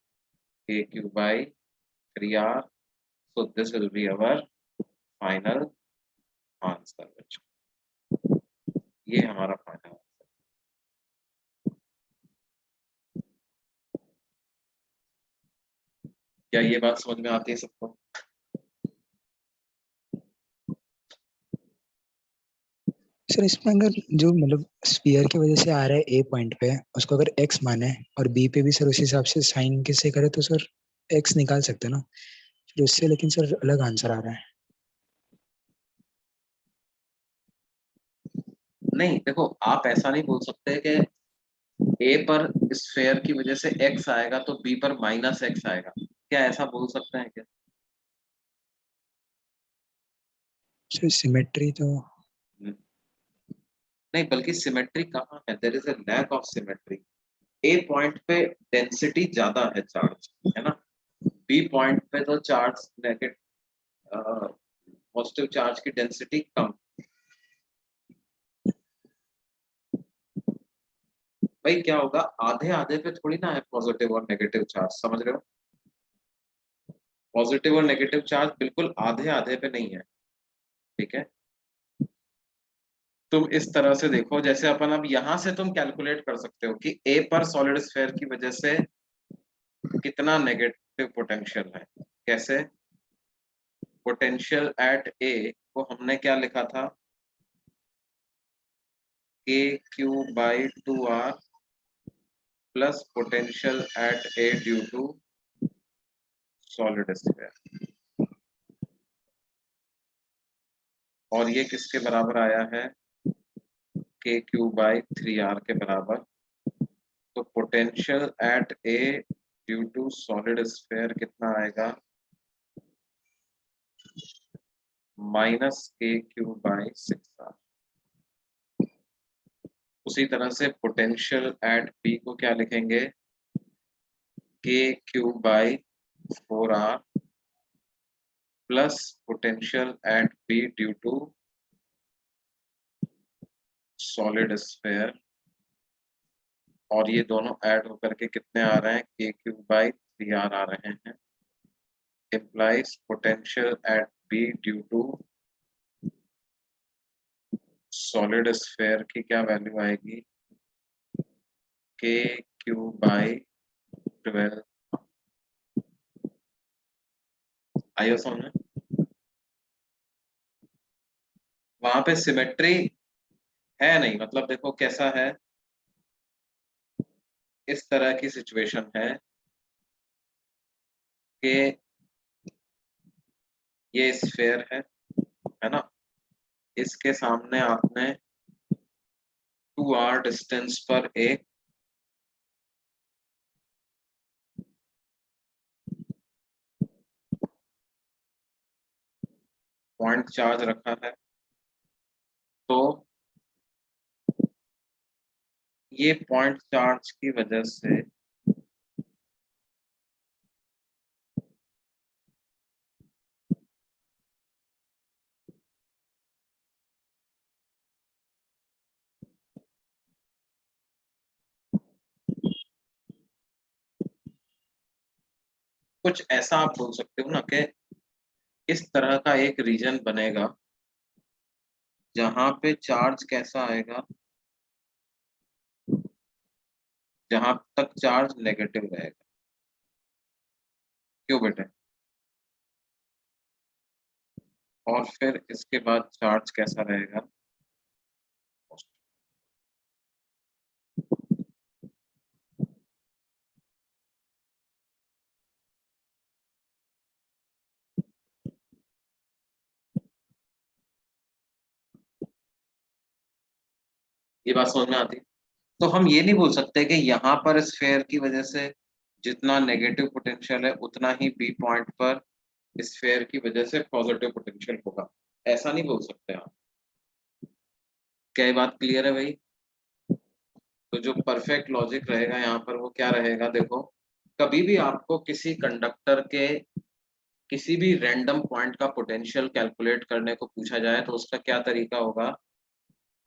k3/3r. So this will be our final answer. ये हमारा फाइनल आंसर। क्या ये बात समझ में आती है सबको? सर इसमें अगर जो मतलब स्फीयर की वजह से आ रहा है ए पॉइंट पे, उसको अगर एक्स माने और बी पे भी सर उस हिसाब से साइन के से करे तो सर एक्स निकाल सकते हैं ना फिर उससे, लेकिन सर अलग आंसर आ रहा है। नहीं देखो, आप ऐसा नहीं बोल सकते कि ए पर स्फेयर की वजह से एक्स आएगा तो बी पर -x आएगा, क्या ऐसा बोल सकते हैं क्या? सर सिमेट्री तो नहीं, बल्कि सिमेट्री कहाँ है? There is a lack of symmetry. A point पे डेंसिटी ज्यादा है चार्ज, है ना, बी पॉइंट पे तो चार्ज नेगेटिव, पॉजिटिव चार्ज की डेंसिटी कम। भाई क्या होगा, आधे आधे पे थोड़ी ना है पॉजिटिव और नेगेटिव चार्ज, समझ रहे हो? पॉजिटिव और नेगेटिव चार्ज बिल्कुल आधे आधे पे नहीं है, ठीक है? तुम इस तरह से देखो, जैसे अपन अब यहां से तुम कैलकुलेट कर सकते हो कि ए पर सॉलिड स्फीयर की वजह से कितना नेगेटिव पोटेंशियल है। कैसे? पोटेंशियल एट ए को हमने क्या लिखा था, k3/2r plus potential at A due to solid sphere, और ये किसके बराबर आया है? k3/3r के बराबर। तो potential at A due to solid sphere कितना आएगा? -k3/6r। उसी तरह से पोटेंशियल एट बी को क्या लिखेंगे? k3/4r plus potential at B due to solid sphere, और ये दोनों ऐड होकर के कितने आ रहे हैं? k3/3r आ रहे हैं। implies potential at B due to solid sphere की क्या वैल्यू आएगी? k3/12। आइए समझ में? वहां पे सिमेट्री है नहीं, मतलब देखो कैसा है, इस तरह की सिचुएशन है कि ये स्फीयर है ना, इसके सामने आपने 2r डिस्टेंस पर एक पॉइंट चार्ज रखा है, तो ये पॉइंट चार्ज की वजह से कुछ ऐसा आप बोल सकते हो ना कि इस तरह का एक रीजन बनेगा जहां पे चार्ज कैसा आएगा, जहां तक चार्ज नेगेटिव रहेगा। क्यों बेटे? और फिर इसके बाद चार्ज कैसा रहेगा? ये बात समझ में आती है? तो हम ये नहीं बोल सकते कि यहाँ पर स्फीयर की वजह से जितना नेगेटिव पोटेंशियल है उतना ही बी पॉइंट पर स्फीयर की वजह से पॉजिटिव पोटेंशियल होगा, ऐसा नहीं बोल सकते आप। क्या ये बात क्लियर है भाई? तो जो परफेक्ट लॉजिक रहेगा यहाँ पर वो क्या रहेगा, देखो कभी भी आपको किसी कंडक्टर के किसी भी रैंडम पॉइंट का पोटेंशियल कैलकुलेट करने को पूछा जाए तो उसका क्या तरीका होगा,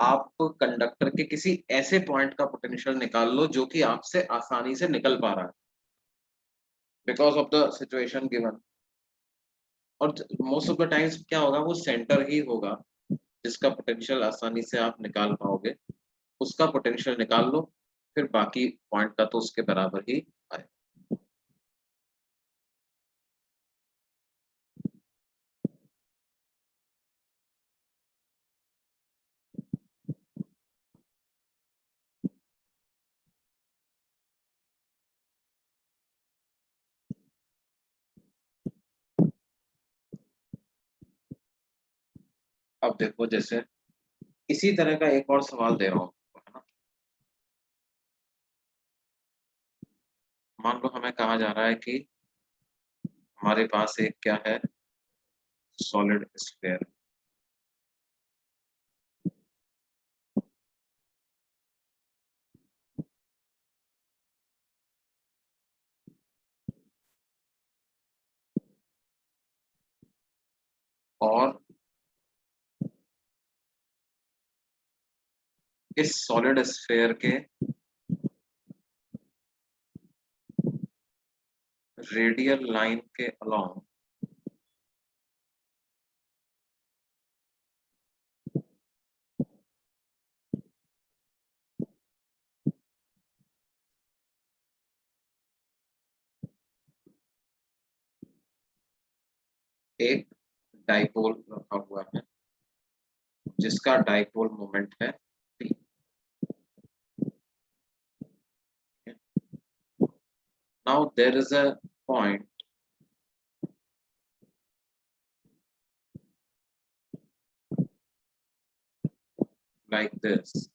आप कंडक्टर के किसी ऐसे पॉइंट का पोटेंशियल निकाल लो जो कि आपसे आसानी से निकल पा रहा है because of the situation given. और मोस्ट ऑफ द टाइम्स क्या होगा, वो सेंटर ही होगा जिसका पोटेंशियल आसानी से आप निकाल पाओगे, उसका पोटेंशियल निकाल लो, फिर बाकी पॉइंट का तो उसके बराबर ही आए। अब देखो जैसे इसी तरह का एक और सवाल दे रहा हूँ, है ना। मान लो हमें कहा जा रहा है कि हमारे पास एक क्या है, सॉलिड स्फीयर, और इस सॉलिड स्फीयर के रेडियल लाइन के अलोंग एक डाइपोल रखा हुआ है जिसका डाइपोल मोमेंट है p। Now there is a point like this,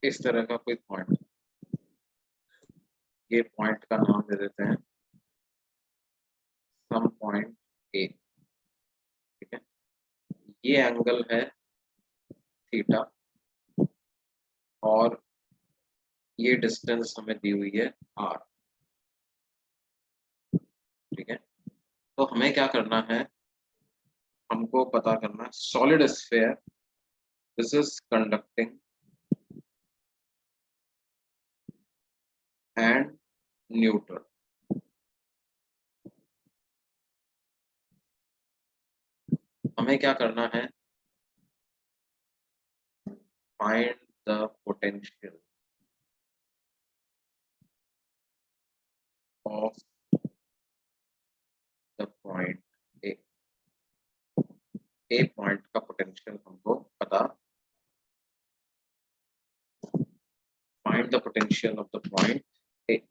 इस तरह का कोई पॉइंट, ये पॉइंट का नाम दे देते हैं सम पॉइंट ए, ठीक है। ये एंगल है थीटा और ये डिस्टेंस हमें दी हुई है r, ठीक है। तो हमें क्या करना है, हमको पता करना है solid sphere, this is conducting and neutral. हमें क्या करना है, find the potential of the point A. A point का पोटेंशियल हमको पता, find the potential of the point A.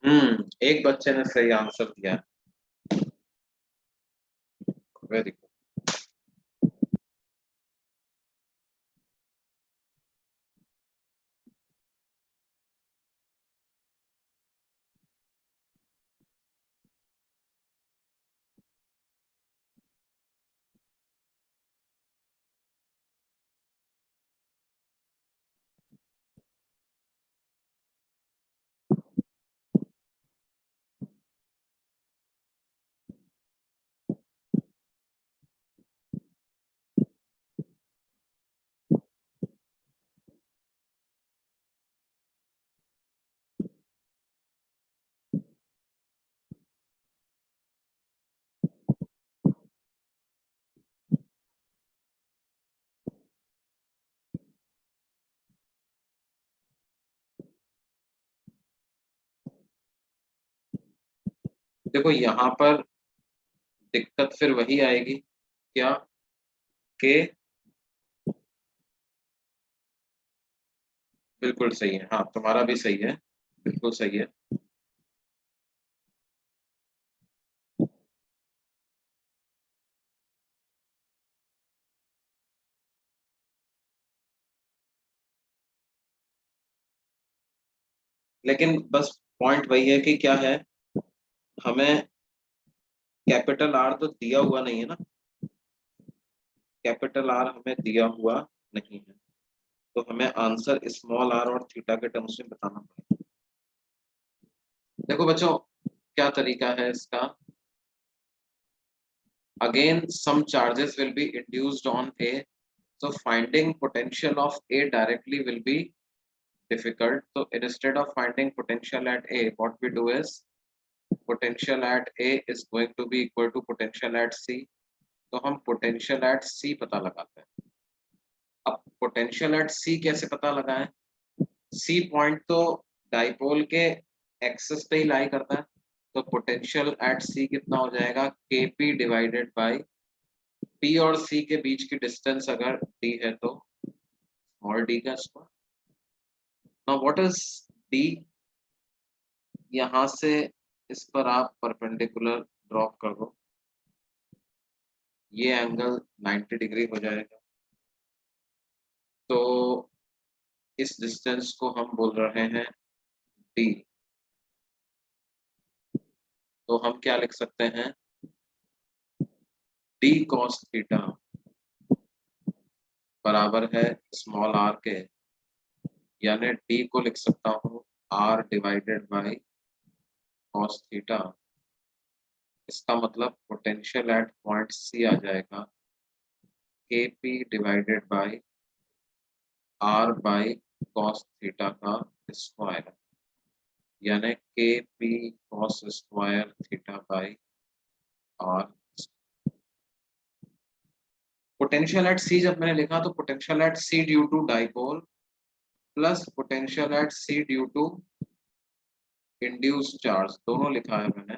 एक बच्चे ने सही आंसर दिया। Very good. देखो यहाँ पर दिक्कत फिर वही आएगी, क्या के, बिल्कुल सही है, हाँ तुम्हारा भी सही है, बिल्कुल सही है। लेकिन बस पॉइंट वही है कि क्या है, हमें कैपिटल आर तो दिया हुआ नहीं है ना, कैपिटल आर हमें दिया हुआ नहीं है, तो हमें आंसर स्मॉल आर और थीटा के टर्म्स में बताना पड़ेगा। देखो बच्चों क्या तरीका है इसका, again some charges will be induced on A, so finding potential of A directly will be difficult. So instead of finding potential at A, what we do is potential at A is going to be equal to potential at C. तो हम potential at C पता लगाते हैं। अब potential at C कैसे पता लगाएं? C point तो डाइपोल के एक्सिस पे ही लाई करता है, तो पोटेंशियल एट C कितना हो जाएगा, Kp डिवाइडेड बाई P और C के बीच की डिस्टेंस अगर D है तो स्मॉल d का square. Now what is D? यहाँ से इस पर आप परपेंडिकुलर ड्रॉप कर दो, ये एंगल 90 डिग्री हो जाएगा, तो इस डिस्टेंस को हम बोल रहे हैं d। तो हम क्या लिख सकते हैं, d cos थीटा बराबर है स्मॉल r के, यानी d को लिख सकता हूँ r divided by cos theta. इसका मतलब पोटेंशियल एट पॉइंट C आ जाएगा Kp divided by r by cos theta का स्क्वायर, यानी Kp cos square theta by r। Potential at C जब मैंने लिखा तो potential at C due to dipole plus potential at C due to induced charge, दोनों लिखा है मैंने,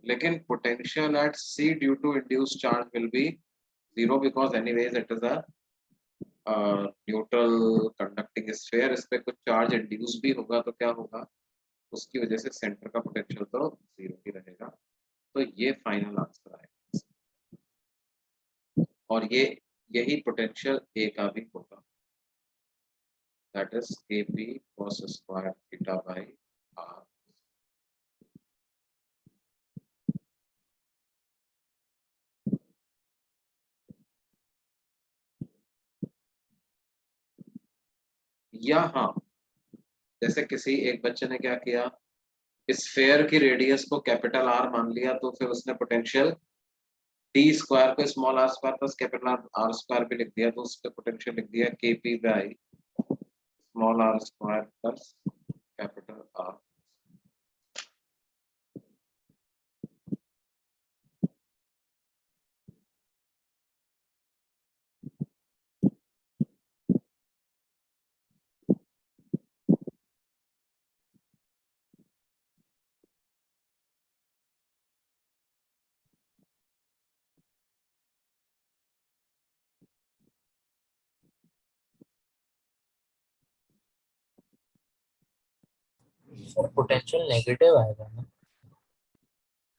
लेकिन potential at C due to induced charge will be zero because anyways it is a neutral conducting sphere, इस पे कुछ charge induce भी होगा तो क्या होगा, उसकी वजह से सेंटर का पोटेंशियल तो जीरो ही रहेगा। तो ये फाइनल आंसर आएगा, और ये यही पोटेंशियल ए का भी होगा, that is Kp cos square theta by r। या हाँ, जैसे किसी एक बच्चे ने क्या किया, स्फेयर की रेडियस को कैपिटल आर मान लिया, तो फिर उसने पोटेंशियल डी स्क्वायर को small r square plus capital R square भी लिख दिया, तो उस पर पोटेंशियल लिख दिया Kp by small r square plus capital R. Sir potential negative आएगा ना?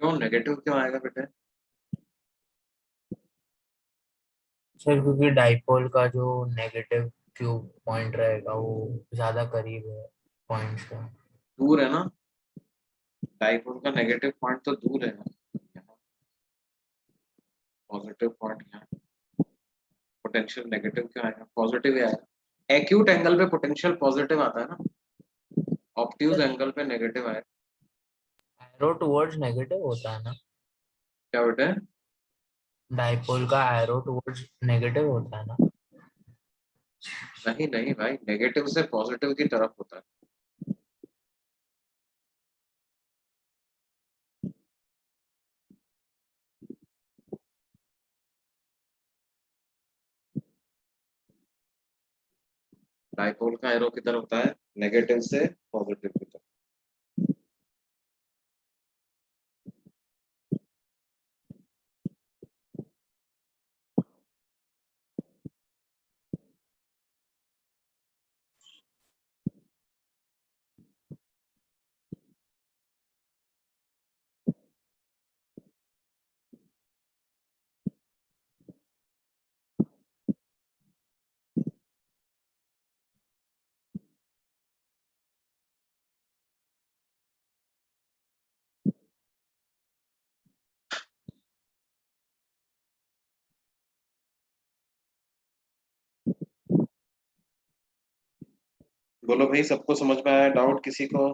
क्यों नेगेटिव क्यों आएगा बेटे? सर क्योंकि डाइपोल का जो नेगेटिव क्यू पॉइंट रहेगा वो ज्यादा करीब है पॉइंट्स का। दूर है ना, डाइपोल का नेगेटिव पॉइंट तो दूर है ना, पॉजिटिव पॉइंट यहाँ, पोटेंशियल नेगेटिव क्यों आएगा? पॉजिटिव ही आएगा। एक्यूट एंगल पे पोटेंशियल पॉजिटिव आता है ना, ऑब्ट्यूज एंगल पे नेगेटिव आएगा। एरो टुवर्ड्स नेगेटिव होता है ना? क्या बेटे? डाइपोल का एरो टुवर्ड्स नेगेटिव होता है ना? नहीं नहीं भाई, नेगेटिव से पॉजिटिव की तरफ होता है। डाइपोल का एरो किधर होता है? नेगेटिव से पॉजिटिव की तरफ। बोलो भाई, सबको समझ में आया? डाउट किसी को?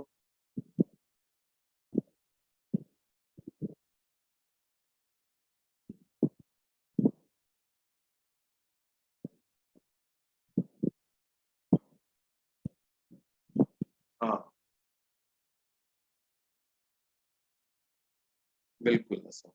हाँ बिल्कुल ऐसा।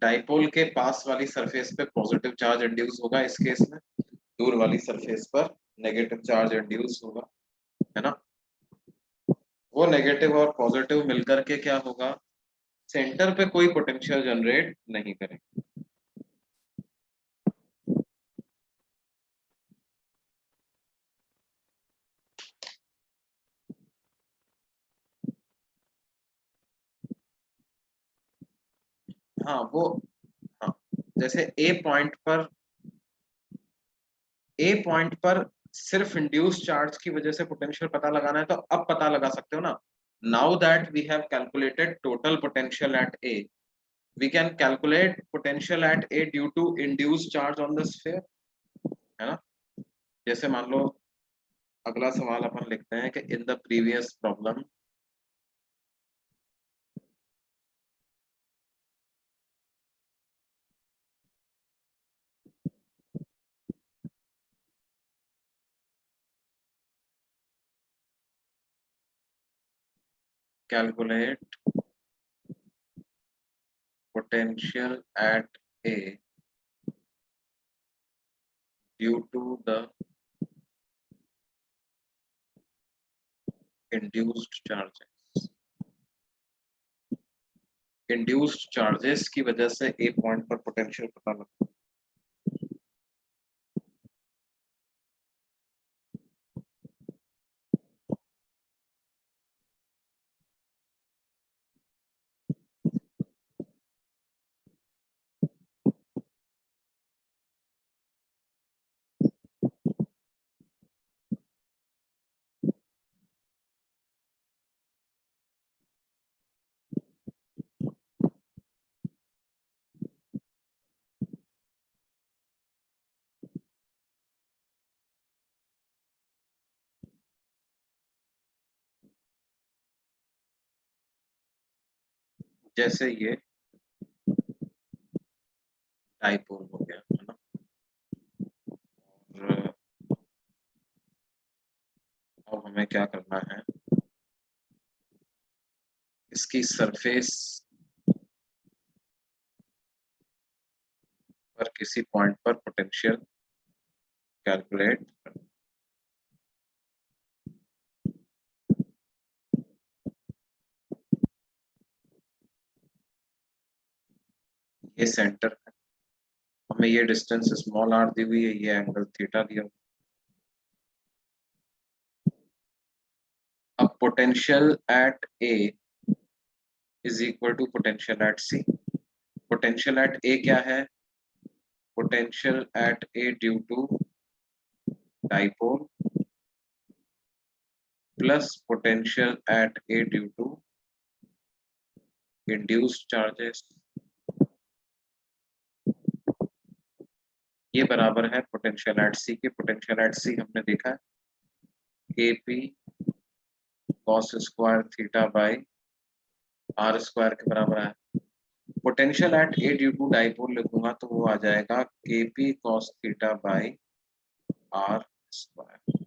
डाइपोल के पास वाली सरफेस पे पॉजिटिव चार्ज इंड्यूस होगा इस केस में, दूर वाली सरफेस पर नेगेटिव चार्ज इंड्यूस होगा, है ना। वो नेगेटिव और पॉजिटिव मिलकर के क्या होगा? सेंटर पे कोई पोटेंशियल जनरेट नहीं करेंगे। हाँ वो, हाँ जैसे ए पॉइंट पर सिर्फ इंड्यूस चार्ज की वजह से पोटेंशियल पता लगाना है, तो अब पता लगा सकते हो ना। Now that we have calculated total potential at A, we can calculate potential at A due to induce charge on the sphere, है ना। जैसे मान लो अगला सवाल अपन लिखते हैं कि in the previous problem calculate potential at A due to the induced charges। induced charges की वजह से A पॉइंट पर पोटेंशियल पता लगता है। जैसे ये डाइपोल हो गया, है ना। और अब हमें क्या करना है, इसकी सरफेस पर किसी पॉइंट पर पोटेंशियल कैलकुलेट करना। ये सेंटर है, हमें ये डिस्टेंस स्मॉल आर दी हुई है, ये एंगल थीटा दिया हुआ। अब potential at A is equal to potential at C. Potential at A क्या है? Potential at A due to dipole plus potential at A due to induced charges, ये बराबर है पोटेंशियल एट सी के। पोटेंशियल एट सी हमने देखा है K P cos square theta by r square के बराबर है। Potential at A due to dipole लिखूंगा तो वो आ जाएगा K P cos theta by r square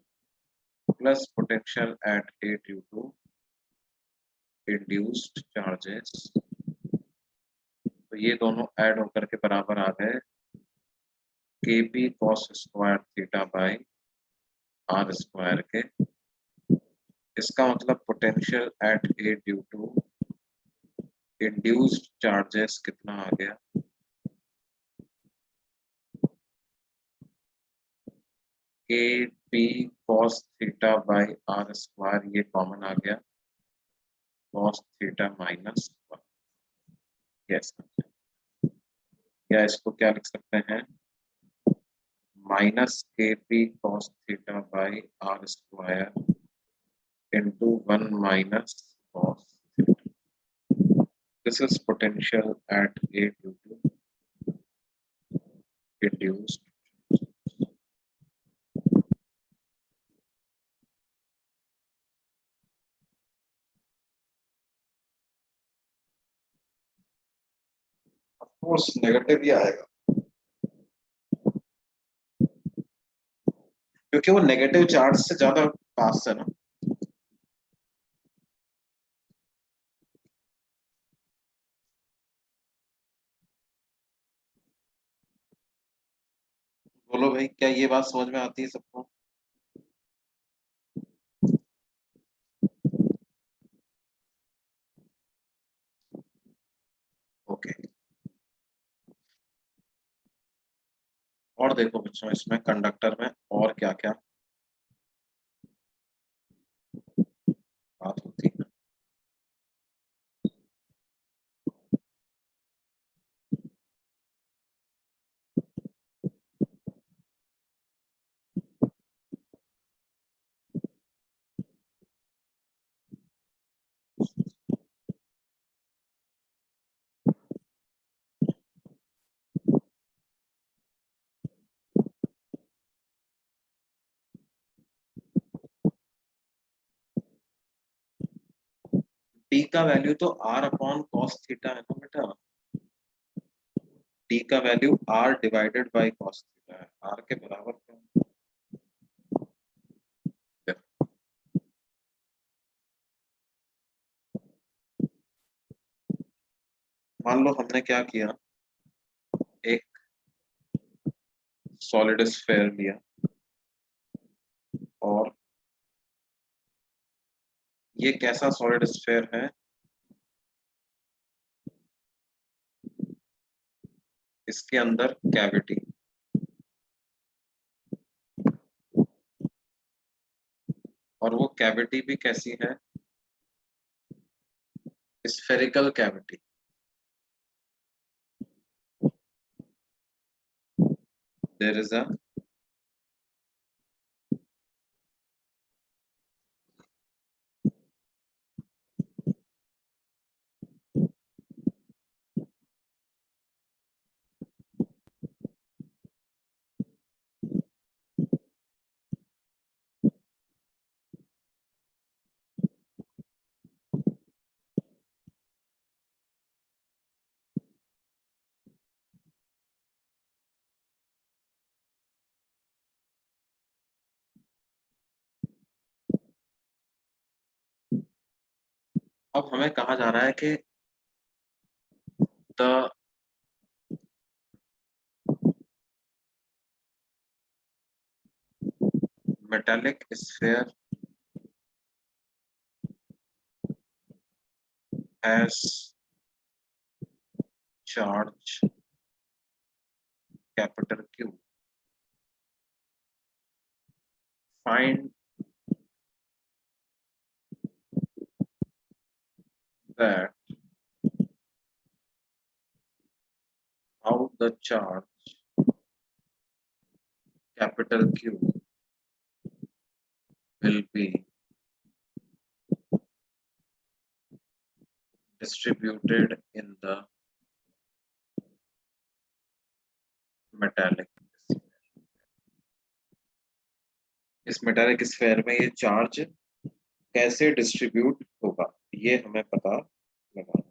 plus potential at A due to induced charges, तो ये दोनों ऐड होकर के बराबर आ गए K P cos square theta by r square के। इसका मतलब potential at A due to induced charges कितना आ गया? K P cos theta by r square, ये कॉमन आ गया, cos theta minus one. Yes, या इसको क्या लिख सकते हैं? Minus K P cos theta by r square into one minus cos theta. This is potential at A due to induced. Of course negative ही आएगा क्योंकि वो नेगेटिव चार्ज से ज्यादा पास है ना। बोलो भाई, क्या ये बात समझ में आती है सबको? ओके, और देखो बच्चों इसमें कंडक्टर में और क्या क्या बात होती है। डी का वैल्यू तो आर अपॉन कॉस थीटा है ना बेटा। डी का value r divided by cos theta है, आर के बराबर क्या है? मान लो हमने क्या किया, एक सॉलिड स्फीयर लिया और ये कैसा सॉलिड स्फीयर है? इसके अंदर कैविटी, और वो कैविटी भी कैसी है? Spherical cavity. There is a अब हमें कहा जा रहा है कि the metallic sphere has charge capital Q, find that how the charge capital Q will be distributed in the metallic sphere. इस मेटालिक स्फीयर में ये चार्ज कैसे डिस्ट्रीब्यूट होगा ये हमें पता लगा।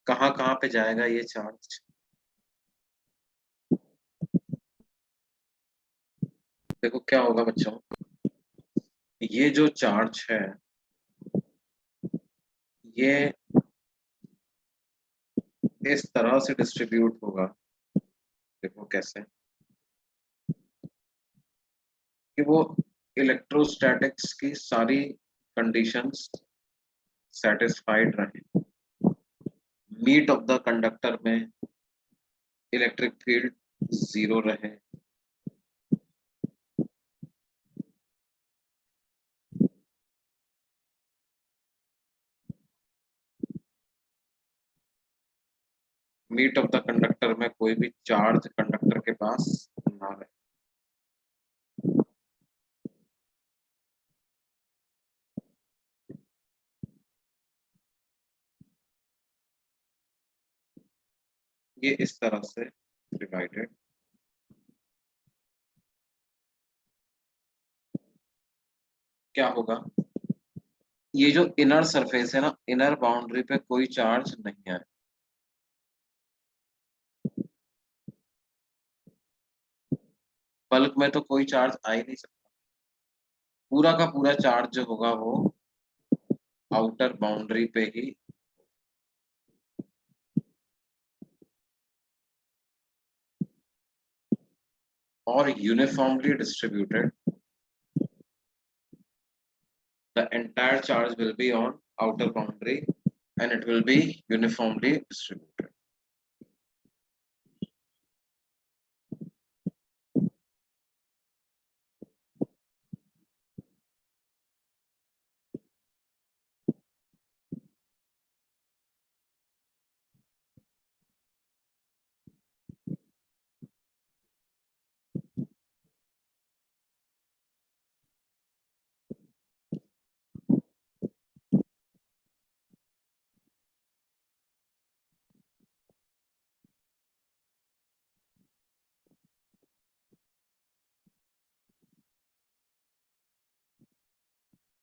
कहाँ कहाँ पे जाएगा ये चार्ज? देखो क्या होगा बच्चों, ये जो चार्ज है ये इस तरह से डिस्ट्रीब्यूट होगा। देखो कैसे कि वो इलेक्ट्रोस्टैटिक्स की सारी कंडीशंस सेटिस्फाइड रहे। मीट ऑफ द कंडक्टर में इलेक्ट्रिक फील्ड 0 रहे, मीट ऑफ द कंडक्टर में कोई भी चार्ज कंडक्टर के पास ना रहे। ये इस तरह से डिवाइडेड क्या होगा, ये जो इनर सरफेस है ना, इनर बाउंड्री पे कोई चार्ज नहीं है। बल्क में तो कोई चार्ज आ ही नहीं सकता। पूरा का पूरा चार्ज जो होगा वो आउटर बाउंड्री पे ही और uniformly distributed. The entire charge will be on outer boundary and it will be uniformly distributed.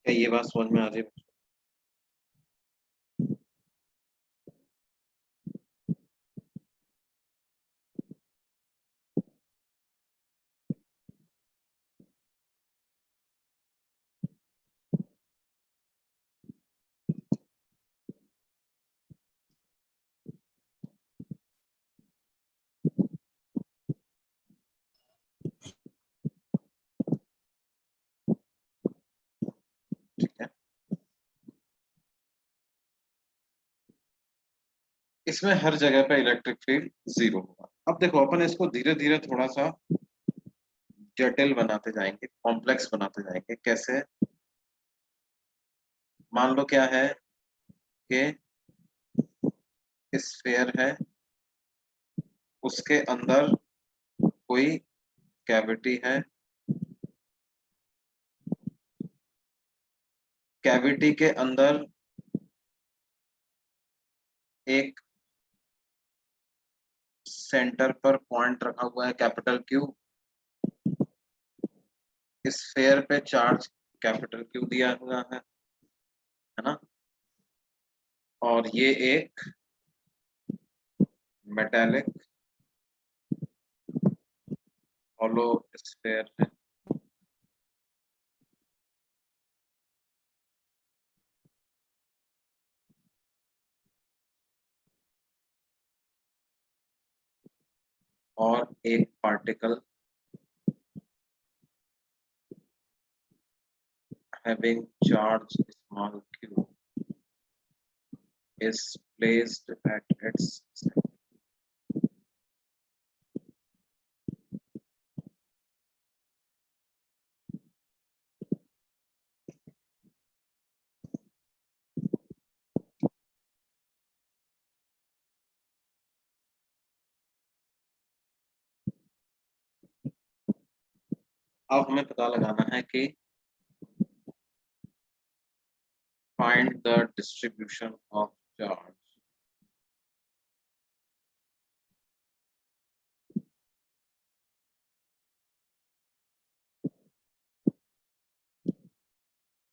क्या ये बात समझ में आ रही है? ठीक है, इसमें हर जगह पे इलेक्ट्रिक फील्ड 0 होगा। अब देखो अपन इसको धीरे धीरे थोड़ा सा जटिल बनाते जाएंगे, कॉम्प्लेक्स बनाते जाएंगे। कैसे? मान लो क्या है कि स्फीयर है, उसके अंदर कोई कैविटी है, कैविटी के अंदर एक सेंटर पर पॉइंट रखा हुआ है कैपिटल क्यू, स्फीयर पे चार्ज कैपिटल क्यू दिया हुआ है ना, और ये एक मेटालिक हॉलो स्फीयर है। और एक particle having charge small q is placed at its center. अब हमें पता लगाना है कि find the distribution of charge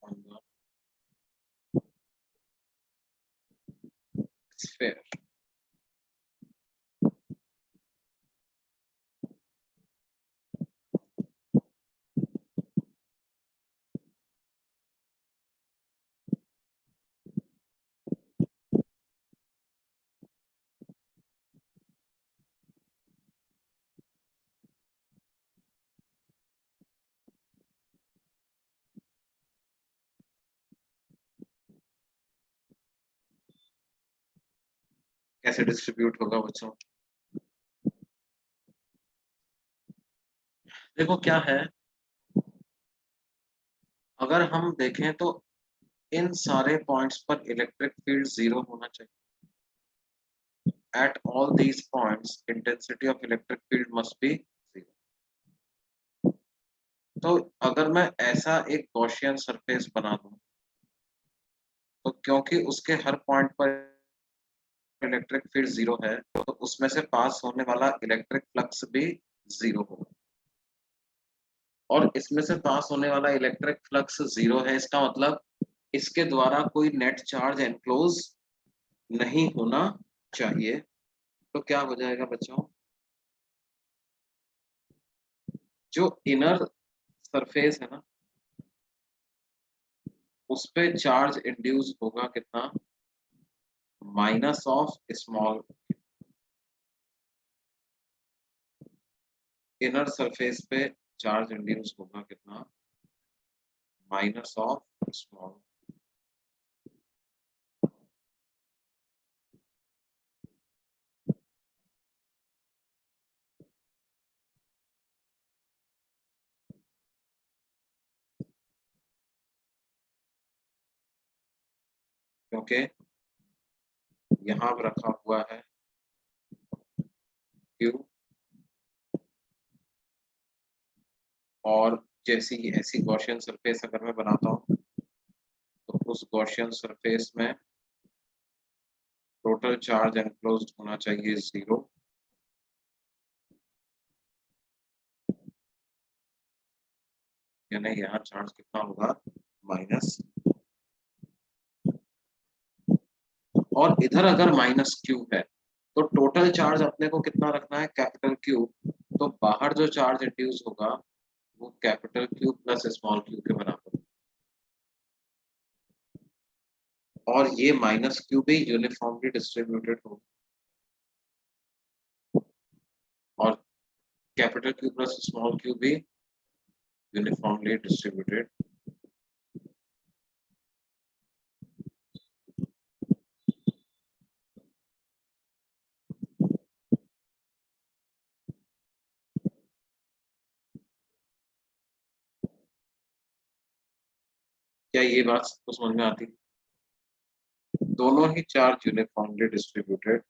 on the sphere. कैसे डिस्ट्रीब्यूट होगा बच्चों? देखो क्या है, अगर हम देखें तो इन सारे पॉइंट्स पर इलेक्ट्रिक फील्ड 0 होना चाहिए। At all these points, intensity of electric field must be 0. तो अगर मैं ऐसा एक गॉसियन सरफेस बना दूं, तो क्योंकि उसके हर पॉइंट पर इलेक्ट्रिक फील्ड 0 है, तो उसमें से पास होने वाला इलेक्ट्रिक फ्लक्स भी 0 होगा। और इसमें से पास होने वाला इलेक्ट्रिक फ्लक्स 0 है, इसका मतलब इसके द्वारा कोई नेट चार्ज एनक्लोज नहीं होना चाहिए। तो क्या हो जाएगा बच्चों, जो इनर सरफेस है ना, उस पे चार्ज इंड्यूस होगा कितना, minus of small. Inner surface पे चार्ज इंड्यूस होगा कितना, माइनस ऑफ स्मॉल। क्योंकि यहाँ पर रखा हुआ है Q, और जैसी ऐसी गॉसियन सरफेस अगर मैं बनाता हूँ, तो उस गॉसियन सरफेस में टोटल चार्ज एनक्लोज्ड होना चाहिए 0, यानी यहाँ चार्ज कितना होगा, माइनस। और इधर अगर माइनस Q है, तो टोटल चार्ज अपने को कितना रखना है, कैपिटल Q। तो बाहर जो चार्ज इंड्यूस होगा वो capital Q plus small q के बराबर, और ये माइनस Q भी यूनिफॉर्मली डिस्ट्रीब्यूटेड होगा, और capital Q plus small q भी यूनिफॉर्मली डिस्ट्रीब्यूटेड। क्या ये बात सबको समझ में आती? दोनों ही चार्ज यूनिफॉर्मली डिस्ट्रीब्यूटेड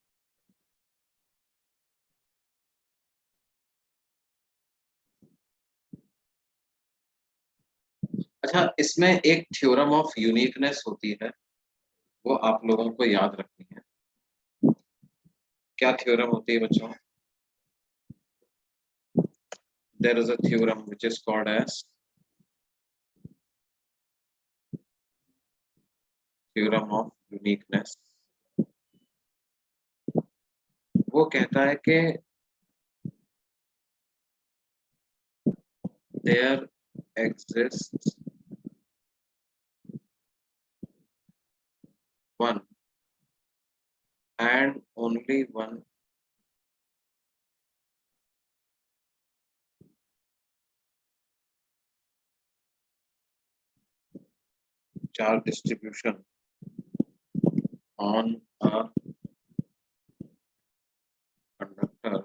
अच्छा, इसमें एक थ्योरम ऑफ यूनिकनेस होती है, वो आप लोगों को याद रखनी है। क्या थ्योरम होती है बच्चों? There is a theorem which is called as theorem of uniqueness. वो कहता है कि there exists one and only one charge distribution on a conductor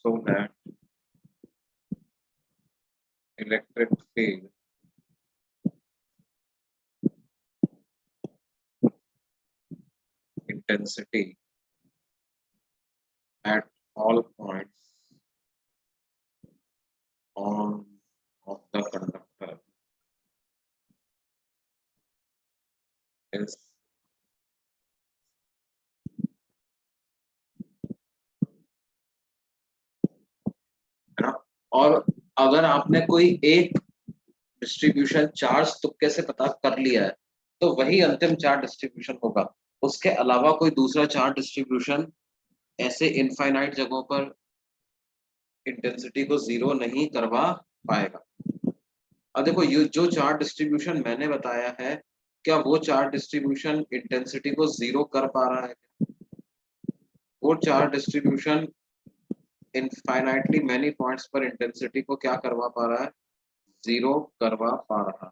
so that electric field intensity at all points on of the conductor is है ना। और अगर आपने कोई एक डिस्ट्रीब्यूशन चार्ज तुक्के से पता कर लिया है तो वही अंतिम चार्ज डिस्ट्रीब्यूशन होगा। उसके अलावा कोई दूसरा चार्ज डिस्ट्रीब्यूशन ऐसे इनफाइनाइट जगहों पर इंटेंसिटी को जीरो नहीं करवा पाएगा। अब देखो ये जो चार्ज डिस्ट्रीब्यूशन मैंने बताया है, क्या वो चार्ज डिस्ट्रीब्यूशन इंटेंसिटी को जीरो कर पा रहा है? वो charge distribution infinitely many points पर इंटेंसिटी को क्या करवा पा रहा है? जीरो करवा पा रहा है।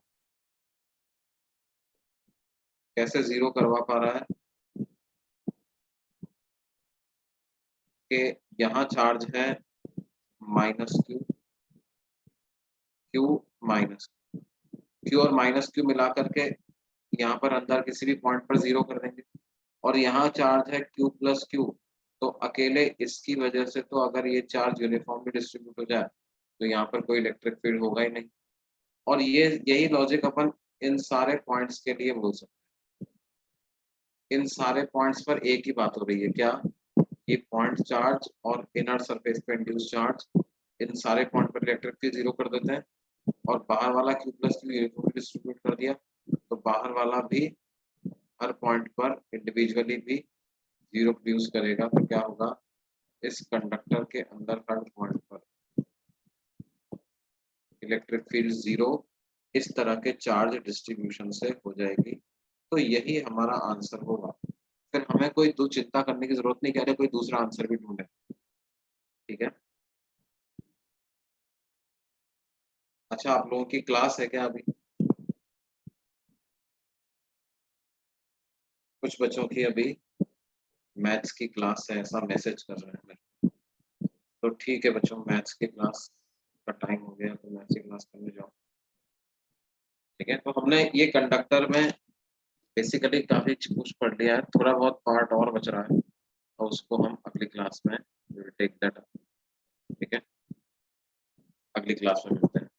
कैसे जीरो करवा पा रहा है? कि यहाँ चार्ज है minus Q, Q minus Q और माइनस क्यू मिला करके यहाँ पर अंदर किसी भी पॉइंट पर जीरो कर देंगे। और यहाँ चार्ज है क्यू प्लस क्यू, तो अकेले इसकी वजह से तो अगर ये चार्ज यूनिफॉर्मली डिस्ट्रीब्यूट हो जाए तो यहाँ पर कोई इलेक्ट्रिक फील्ड होगा ही नहीं। और ये यही लॉजिक अपन इन सारे पॉइंट्स के लिए बोल सकते हैं। इन सारे पॉइंट्स पर एक ही बात हो रही है, क्या? ये पॉइंट चार्ज और इनर सरफेस पे इंड्यूस चार्ज, इन सारे पॉइंट पर इलेक्ट्रिक फील्ड जीरो कर देते हैं। और बाहर वाला Q plus Q uniformly distribute कर दिया तो बाहर वाला भी हर पॉइंट पर इंडिविजुअली भी जीरो प्रोड्यूस करेगा। तो क्या होगा? इस कंडक्टर के अंदर हर पॉइंट पर इलेक्ट्रिक फील्ड जीरो इस तरह के चार्ज डिस्ट्रीब्यूशन से हो जाएगी। तो यही हमारा आंसर होगा। फिर हमें कोई चिंता करने की जरूरत नहीं, कह रहे कोई दूसरा आंसर भी ढूंढे। ठीक है। अच्छा, आप लोगों की क्लास है क्या अभी? कुछ बच्चों की अभी मैथ्स की क्लास है, ऐसा मैसेज कर रहे हैं मेरे। तो ठीक है बच्चों, मैथ्स की क्लास का टाइम हो गया तो मैथ्स की क्लास करने जाओ। ठीक है, तो हमने ये कंडक्टर में बेसिकली काफी कुछ पढ़ लिया है, थोड़ा बहुत पार्ट और बच रहा है और उसको हम अगली क्लास में टेक दैट। ठीक है, अगली क्लास में मिलते हैं।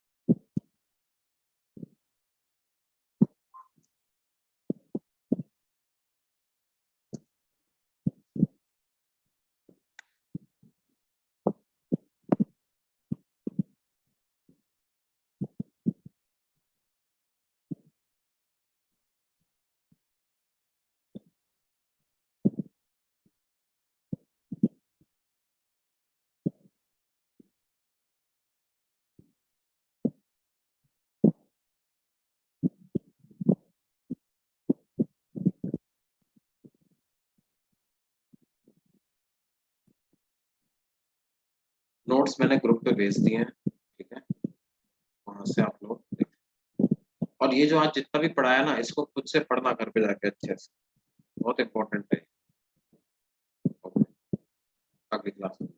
नोट्स मैंने ग्रुप पे भेज दिए हैं, ठीक है, वहां से आप लोग देखें। और ये जो आज जितना भी पढ़ाया ना, इसको खुद से पढ़ना घर पे जाके अच्छे से, बहुत इंपॉर्टेंट है। अगली क्लास में